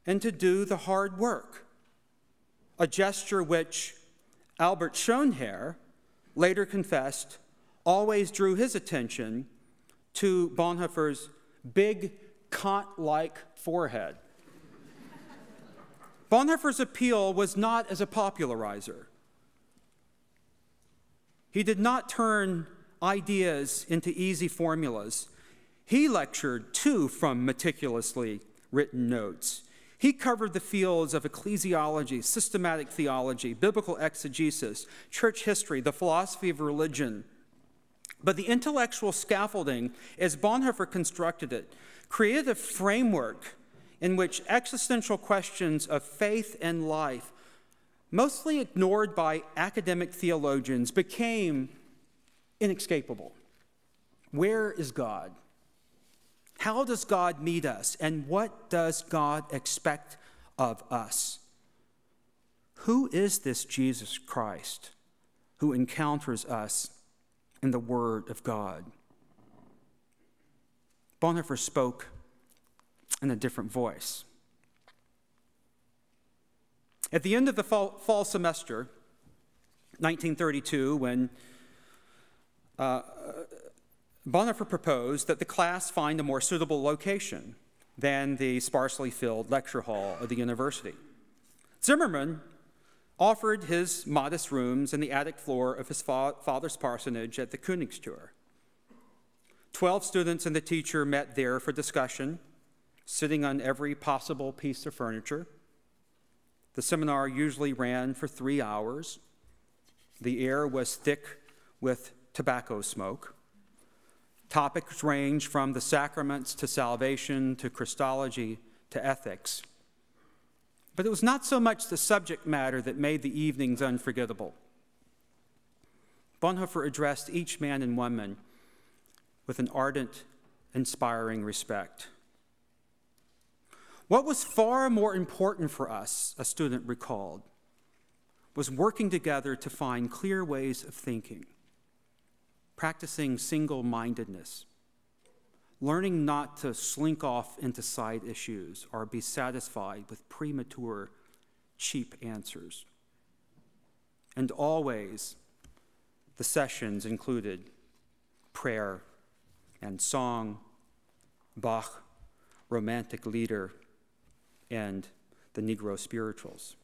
and to do the hard work, a gesture which Albert Schonherr later confessed always drew his attention to Bonhoeffer's big Kant-like forehead. Bonhoeffer's appeal was not as a popularizer. He did not turn ideas into easy formulas. He lectured, too, from meticulously written notes. He covered the fields of ecclesiology, systematic theology, biblical exegesis, church history, the philosophy of religion. But the intellectual scaffolding, as Bonhoeffer constructed it, created a framework in which existential questions of faith and life, mostly ignored by academic theologians, became inescapable. Where is God? How does God meet us? And what does God expect of us? Who is this Jesus Christ who encounters us in the Word of God? Bonhoeffer spoke in a different voice. At the end of the fall semester, 1932, when Bonhoeffer proposed that the class find a more suitable location than the sparsely filled lecture hall of the university. Zimmermann offered his modest rooms in the attic floor of his father's parsonage at the Königstür. 12 students and the teacher met there for discussion, sitting on every possible piece of furniture. The seminar usually ran for 3 hours. The air was thick with tobacco smoke. Topics range from the sacraments to salvation to Christology to ethics. But it was not so much the subject matter that made the evenings unforgettable. Bonhoeffer addressed each man and woman with an ardent, inspiring respect. What was far more important for us, a student recalled, was working together to find clear ways of thinking, practicing single-mindedness, learning not to slink off into side issues or be satisfied with premature, cheap answers. And always, the sessions included prayer and song, Bach, romantic lieder, and the Negro spirituals.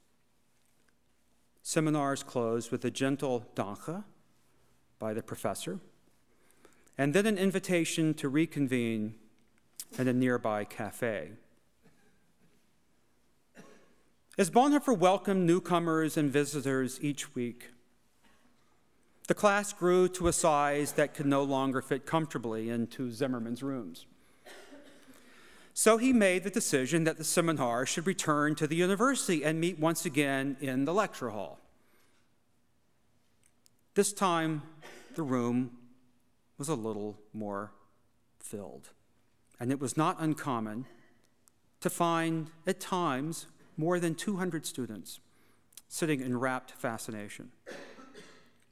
Seminars closed with a gentle Danke by the professor, and then an invitation to reconvene at a nearby cafe. As Bonhoeffer welcomed newcomers and visitors each week, the class grew to a size that could no longer fit comfortably into Zimmermann's rooms. So he made the decision that the seminar should return to the university and meet once again in the lecture hall. This time, the room was a little more filled, and it was not uncommon to find, at times, more than 200 students sitting in rapt fascination.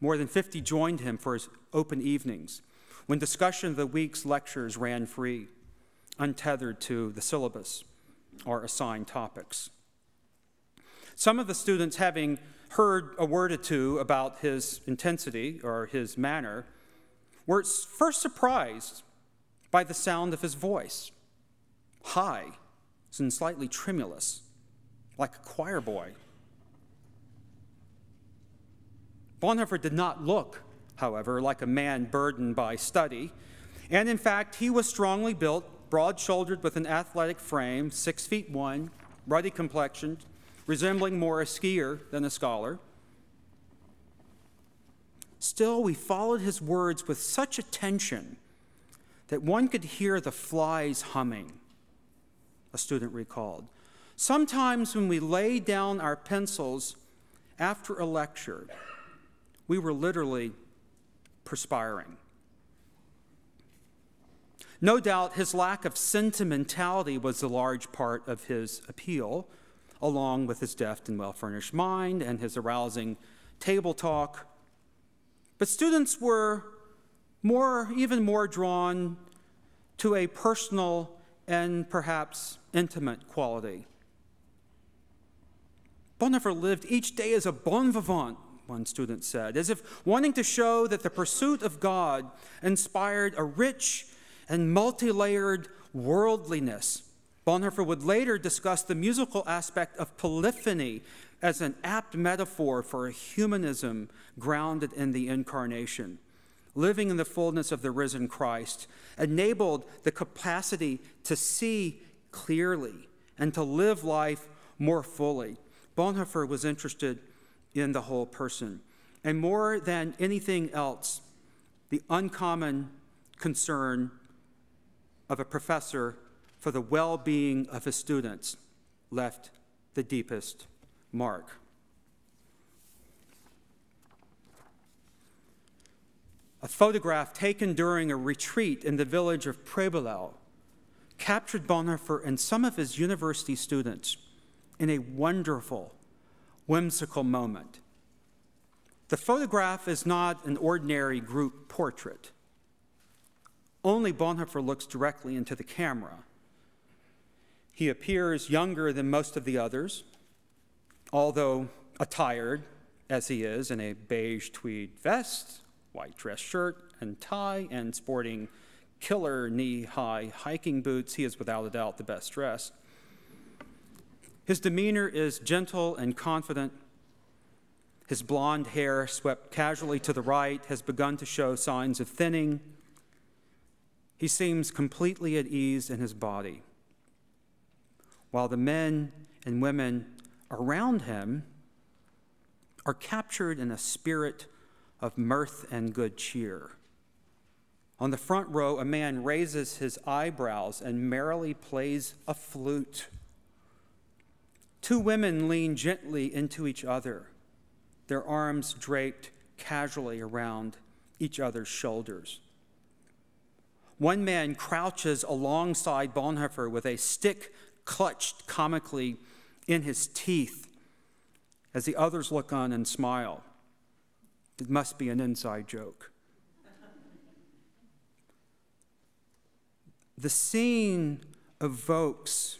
More than 50 joined him for his open evenings, when discussion of the week's lectures ran free, untethered to the syllabus or assigned topics. Some of the students, having heard a word or two about his intensity or his manner, were first surprised by the sound of his voice, high and slightly tremulous, like a choir boy. Bonhoeffer did not look, however, like a man burdened by study, and in fact, he was strongly built, broad-shouldered with an athletic frame, 6'1", ruddy complexioned, resembling more a skier than a scholar. Still, we followed his words with such attention that one could hear the flies humming, a student recalled. Sometimes when we laid down our pencils after a lecture, we were literally perspiring. No doubt his lack of sentimentality was a large part of his appeal, along with his deft and well-furnished mind and his arousing table talk. But students were even more drawn to a personal and perhaps intimate quality. Bonhoeffer lived each day as a bon vivant, one student said, as if wanting to show that the pursuit of God inspired a rich and multi-layered worldliness. Bonhoeffer would later discuss the musical aspect of polyphony as an apt metaphor for a humanism grounded in the incarnation. Living in the fullness of the risen Christ enabled the capacity to see clearly and to live life more fully. Bonhoeffer was interested in the whole person, and more than anything else, the uncommon concern of a professor for the well-being of his students left the deepest mark. A photograph taken during a retreat in the village of Prebelau captured Bonhoeffer and some of his university students in a wonderful, whimsical moment. The photograph is not an ordinary group portrait. Only Bonhoeffer looks directly into the camera. He appears younger than most of the others, although attired, as he is, in a beige tweed vest, white dress shirt and tie, and sporting killer knee-high hiking boots. He is without a doubt the best dressed. His demeanor is gentle and confident. His blonde hair, swept casually to the right, has begun to show signs of thinning. He seems completely at ease in his body, while the men and women around him are captured in a spirit of mirth and good cheer. On the front row, a man raises his eyebrows and merrily plays a flute. Two women lean gently into each other, their arms draped casually around each other's shoulders. One man crouches alongside Bonhoeffer with a stick clutched comically in his teeth as the others look on and smile. It must be an inside joke. The scene evokes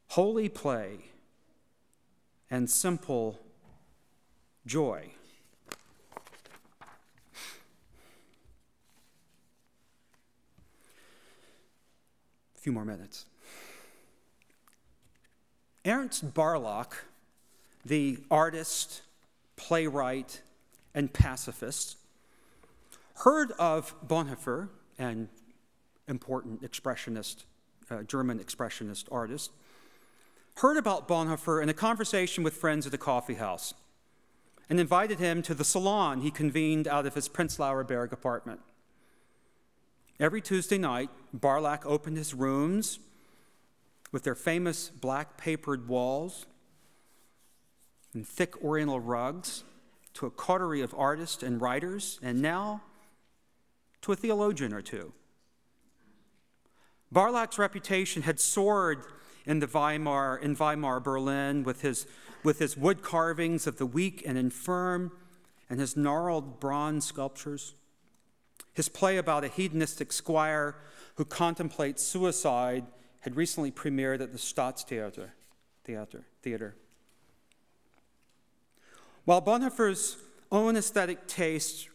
holy play and simple joy. A few more minutes. Ernst Barlach, the artist, playwright, and pacifist, heard of Bonhoeffer, an important expressionist, German expressionist artist, heard about Bonhoeffer in a conversation with friends at a coffee house and invited him to the salon he convened out of his Prenzlauer Berg apartment. Every Tuesday night, Barlach opened his rooms with their famous black papered walls and thick oriental rugs to a coterie of artists and writers, and now to a theologian or two. Barlach's reputation had soared in Weimar, Berlin, with his wood carvings of the weak and infirm and his gnarled bronze sculptures. His play about a hedonistic squire who contemplates suicide had recently premiered at the Staatstheater. While Bonhoeffer's own aesthetic tastes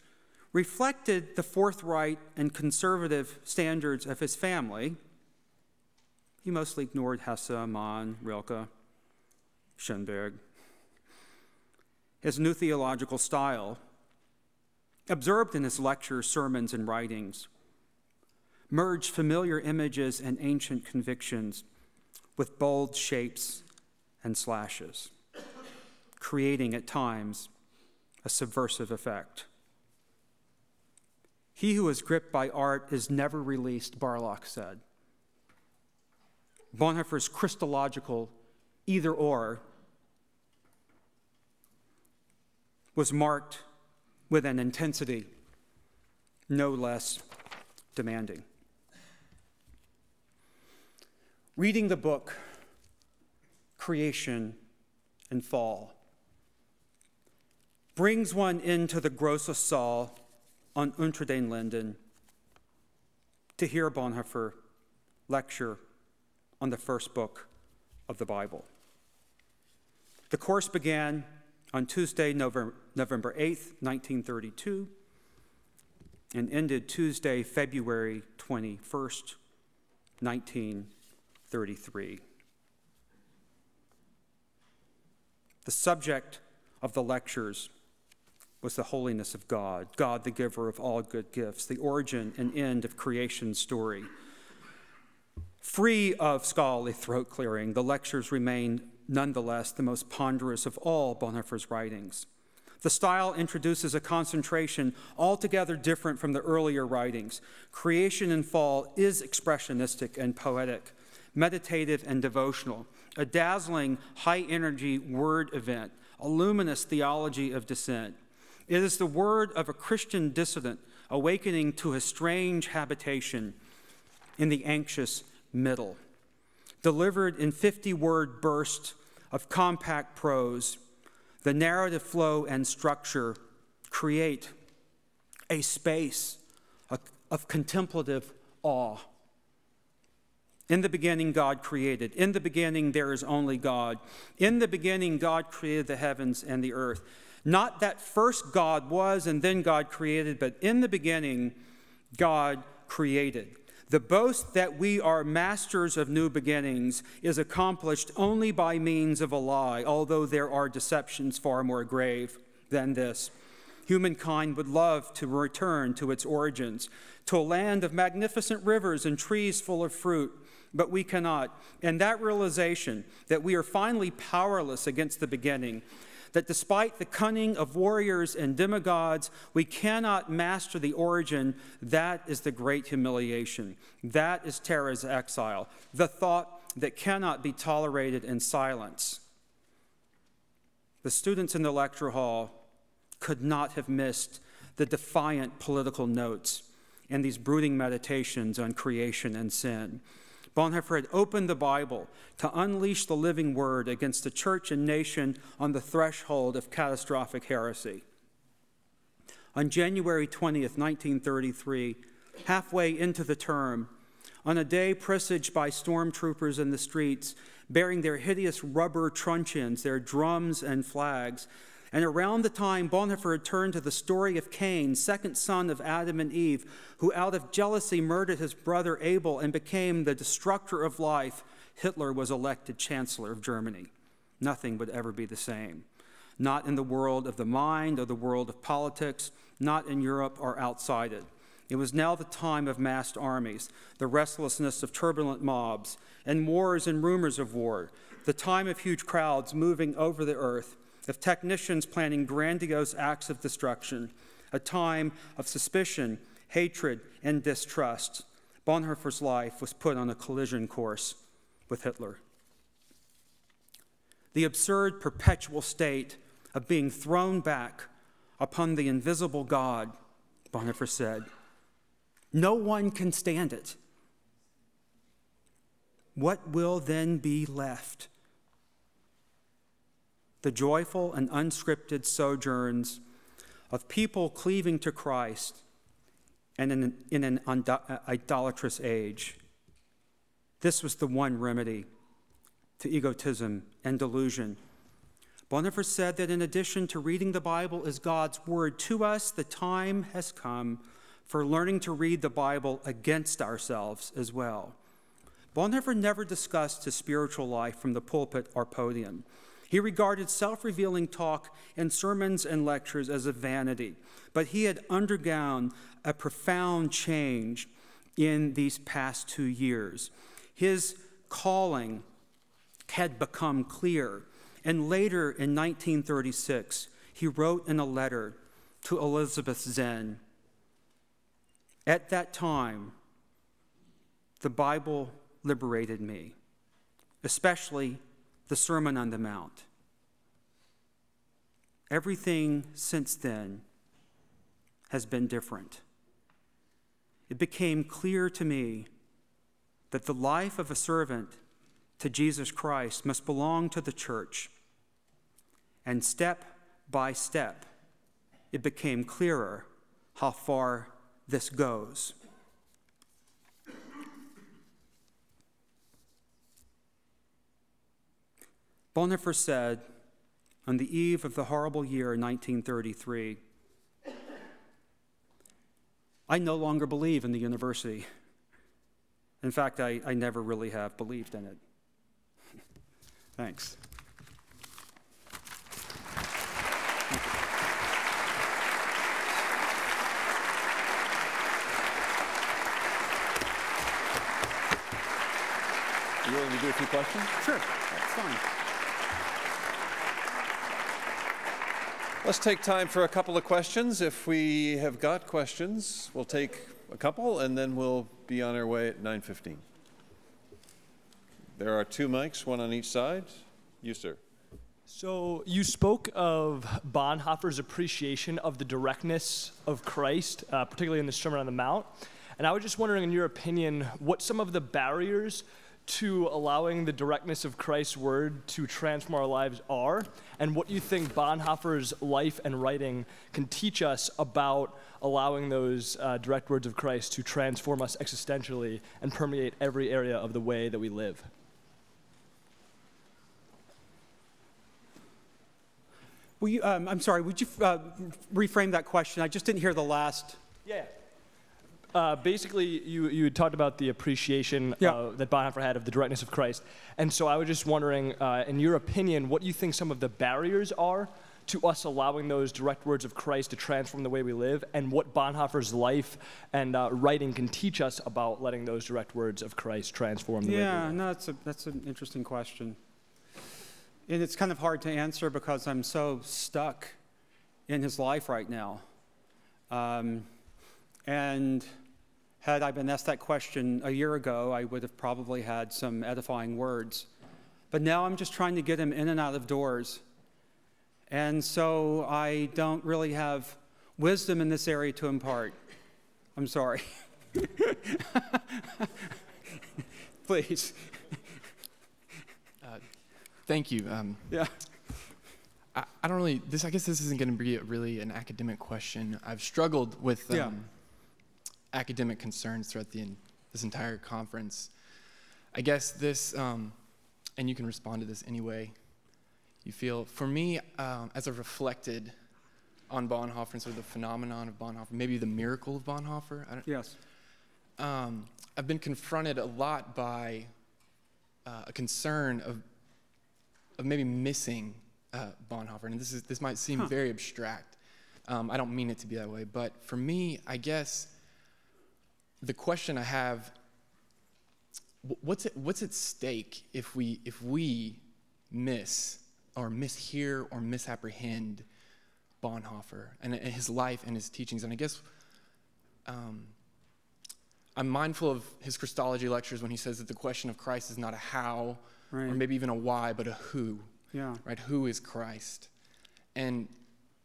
reflected the forthright and conservative standards of his family, he mostly ignored Hesse, Mann, Rilke, Schoenberg. His new theological style, observed in his lectures, sermons, and writings, merged familiar images and ancient convictions with bold shapes and slashes, creating at times a subversive effect. He who is gripped by art is never released, Barlach said. Bonhoeffer's Christological either-or was marked with an intensity no less demanding. Reading the book Creation and Fall brings one into the Grosse Saal on Unter den Linden to hear Bonhoeffer lecture on the first book of the Bible. The course began on Tuesday, November 8th, 1932, and ended Tuesday, February 21st, 1933. The subject of the lectures was the holiness of God, God the giver of all good gifts, the origin and end of creation's story. Free of scholarly throat clearing, the lectures remain nonetheless the most ponderous of all Bonhoeffer's writings. The style introduces a concentration altogether different from the earlier writings. Creation and Fall is expressionistic and poetic, meditative and devotional, a dazzling, high-energy word event, a luminous theology of dissent. It is the word of a Christian dissident awakening to a strange habitation in the anxious middle. Delivered in 50-word bursts of compact prose, the narrative flow and structure create a space of contemplative awe. In the beginning, God created. In the beginning, there is only God. In the beginning, God created the heavens and the earth. Not that first God was and then God created, but in the beginning, God created. The boast that we are masters of new beginnings is accomplished only by means of a lie, although there are deceptions far more grave than this. Humankind would love to return to its origins, to a land of magnificent rivers and trees full of fruit, but we cannot. And that realization that we are finally powerless against the beginning, that despite the cunning of warriors and demigods, we cannot master the origin, that is the great humiliation. That is terror's exile, the thought that cannot be tolerated in silence. The students in the lecture hall could not have missed the defiant political notes and these brooding meditations on creation and sin. Bonhoeffer had opened the Bible to unleash the living word against the church and nation on the threshold of catastrophic heresy. On January 20th, 1933, halfway into the term, on a day presaged by stormtroopers in the streets, bearing their hideous rubber truncheons, their drums and flags, and around the time Bonhoeffer had turned to the story of Cain, second son of Adam and Eve, who out of jealousy murdered his brother Abel and became the destructor of life, Hitler was elected Chancellor of Germany. Nothing would ever be the same. Not in the world of the mind or the world of politics, not in Europe or outside it. It was now the time of massed armies, the restlessness of turbulent mobs, and wars and rumors of war, the time of huge crowds moving over the earth, of technicians planning grandiose acts of destruction, a time of suspicion, hatred, and distrust. Bonhoeffer's life was put on a collision course with Hitler. The absurd perpetual state of being thrown back upon the invisible God, Bonhoeffer said, no one can stand it. What will then be left? The joyful and unscripted sojourns of people cleaving to Christ and in an idolatrous age. This was the one remedy to egotism and delusion. Bonhoeffer said that in addition to reading the Bible as God's word to us, the time has come for learning to read the Bible against ourselves as well. Bonhoeffer never discussed his spiritual life from the pulpit or podium. He regarded self-revealing talk in sermons and lectures as a vanity, but he had undergone a profound change in these past 2 years. His calling had become clear, and later in 1936, he wrote in a letter to Elizabeth Zen, "At that time, the Bible liberated me, especially the Sermon on the Mount. Everything since then has been different. It became clear to me that the life of a servant to Jesus Christ must belong to the church. And step by step, it became clearer how far this goes." Bonhoeffer said, on the eve of the horrible year 1933, "I no longer believe in the university. In fact, I never really have believed in it." Thanks. You willing to do a few questions? Sure, that's fine. Let's take time for a couple of questions. If we have got questions, we'll take a couple, and then we'll be on our way at 9:15. There are 2 mics, one on each side. You, sir. So you spoke of Bonhoeffer's appreciation of the directness of Christ, particularly in the Sermon on the Mount. And I was just wondering, in your opinion, what some of the barriers to allowing the directness of Christ's word to transform our lives are, and what you think Bonhoeffer's life and writing can teach us about allowing those direct words of Christ to transform us existentially and permeate every area of the way that we live. Will you, I'm sorry, would you reframe that question? I just didn't hear the last. Yeah. Basically, you had talked about the appreciation that Bonhoeffer had of the directness of Christ. And so I was just wondering, in your opinion, what you think some of the barriers are to us allowing those direct words of Christ to transform the way we live, and what Bonhoeffer's life and writing can teach us about letting those direct words of Christ transform the way we live. Yeah, no, that's an interesting question. And it's kind of hard to answer because I'm so stuck in his life right now. And had I been asked that question a year ago, I would have probably had some edifying words. But now I'm just trying to get him in and out of doors. And so I don't really have wisdom in this area to impart. I'm sorry. Please. Thank you. Yeah. I don't really, I guess this isn't going to be really an academic question. I've struggled with academic concerns throughout this entire conference. I guess this, and you can respond to this any way you feel. For me, as I've reflected on Bonhoeffer and sort of the phenomenon of Bonhoeffer, maybe the miracle of Bonhoeffer. Yes. I've been confronted a lot by a concern of maybe missing Bonhoeffer, and this might seem very abstract. I don't mean it to be that way, but for me, I guess the question I have, what's at stake if we miss or mishear or misapprehend Bonhoeffer and his life and his teachings? And I guess I'm mindful of his Christology lectures when he says that the question of Christ is not a how, or maybe even a why, but a who. Yeah. Right? Who is Christ? And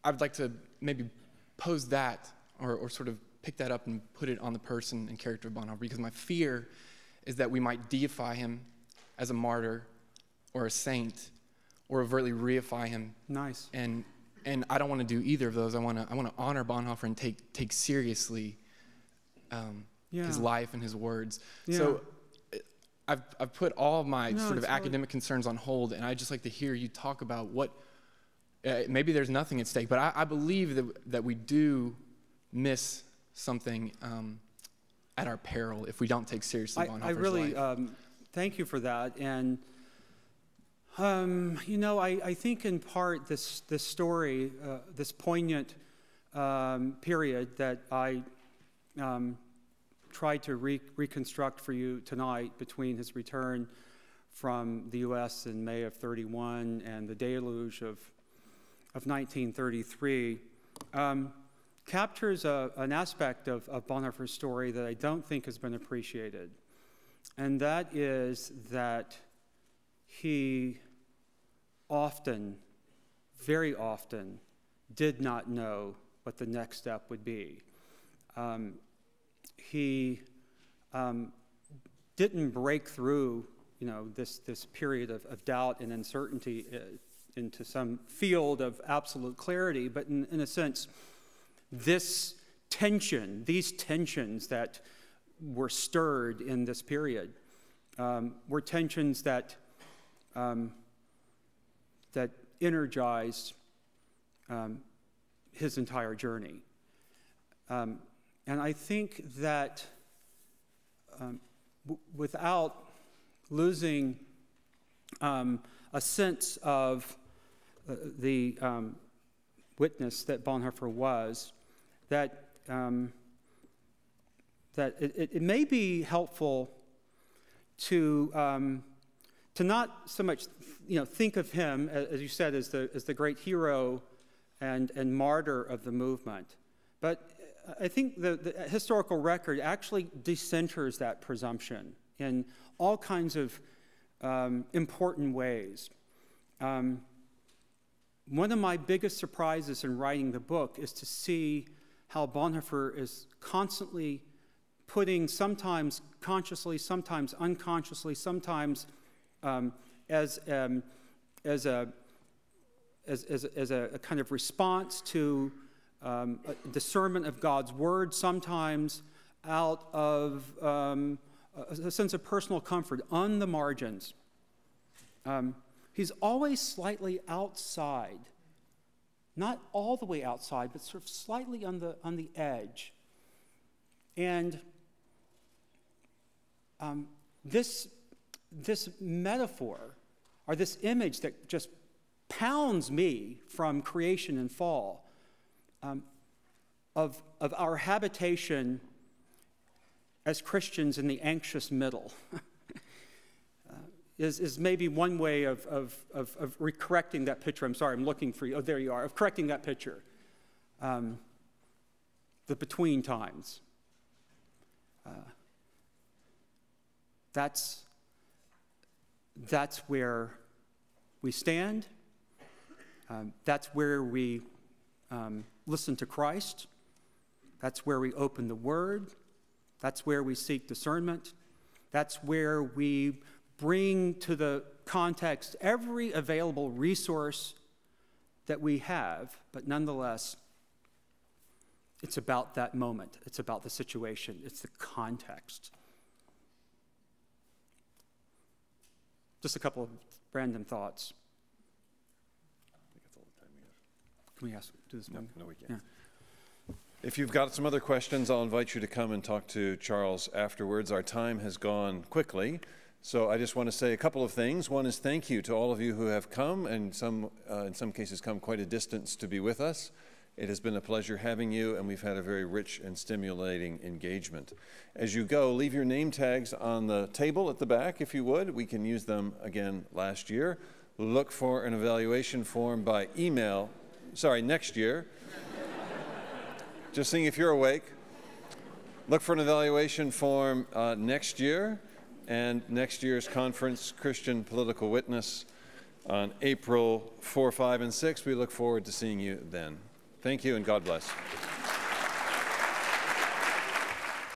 I'd like to maybe pose that or sort of pick that up and put it on the person and character of Bonhoeffer, because my fear is that we might deify him as a martyr or a saint, or overtly reify him. Nice. And I don't want to do either of those. I want to honor Bonhoeffer and take seriously his life and his words. Yeah. So I've put all of my sort of academic concerns on hold, and I'd just like to hear you talk about what, maybe there's nothing at stake, but I believe that we do miss something at our peril if we don't take seriously Bonhoeffer's I really life. Thank you for that. And I think in part this story, this poignant period that I tried to reconstruct for you tonight between his return from the U.S. in May of 31 and the deluge of 1933, captures an aspect of Bonhoeffer's story that I don't think has been appreciated. And that is that he often, very often, did not know what the next step would be. He didn't break through, this period of doubt and uncertainty into some field of absolute clarity, but in a sense, these tensions that were stirred in this period were tensions that energized his entire journey. And I think that without losing a sense of the witness that Bonhoeffer was, that it may be helpful to not so much think of him, as you said, as the great hero and martyr of the movement, but I think the historical record actually decenters that presumption in all kinds of important ways. One of my biggest surprises in writing the book is to see how Bonhoeffer is constantly putting, sometimes consciously, sometimes unconsciously, sometimes as a kind of response to a discernment of God's word, sometimes out of a sense of personal comfort on the margins. He's always slightly outside, not all the way outside, but sort of slightly on the edge. And this metaphor, or this image that just pounds me from creation and fall, of our habitation as Christians in the anxious middle, is maybe one way of correcting that picture. I'm sorry, I'm looking for you. Oh, there you are. Of correcting that picture. The between times. That's where we stand. That's where we listen to Christ. That's where we open the Word. That's where we seek discernment. That's where we bring to the context every available resource that we have, but nonetheless, it's about that moment. It's about the situation. It's the context. Just a couple of random thoughts. Can we do this one? No, we can't. Yeah. If you've got some other questions, I'll invite you to come and talk to Charles afterwards. Our time has gone quickly, so I just want to say a couple of things. One is thank you to all of you who have come, and in some cases come quite a distance to be with us. It has been a pleasure having you, and we've had a very rich and stimulating engagement. As you go, leave your name tags on the table at the back, if you would. We can use them again last year. Look for an evaluation form by email, next year. Just seeing if you're awake. Look for an evaluation form next year, and next year's conference, Christian Political Witness, on April 4, 5, and 6. We look forward to seeing you then. Thank you, and God bless.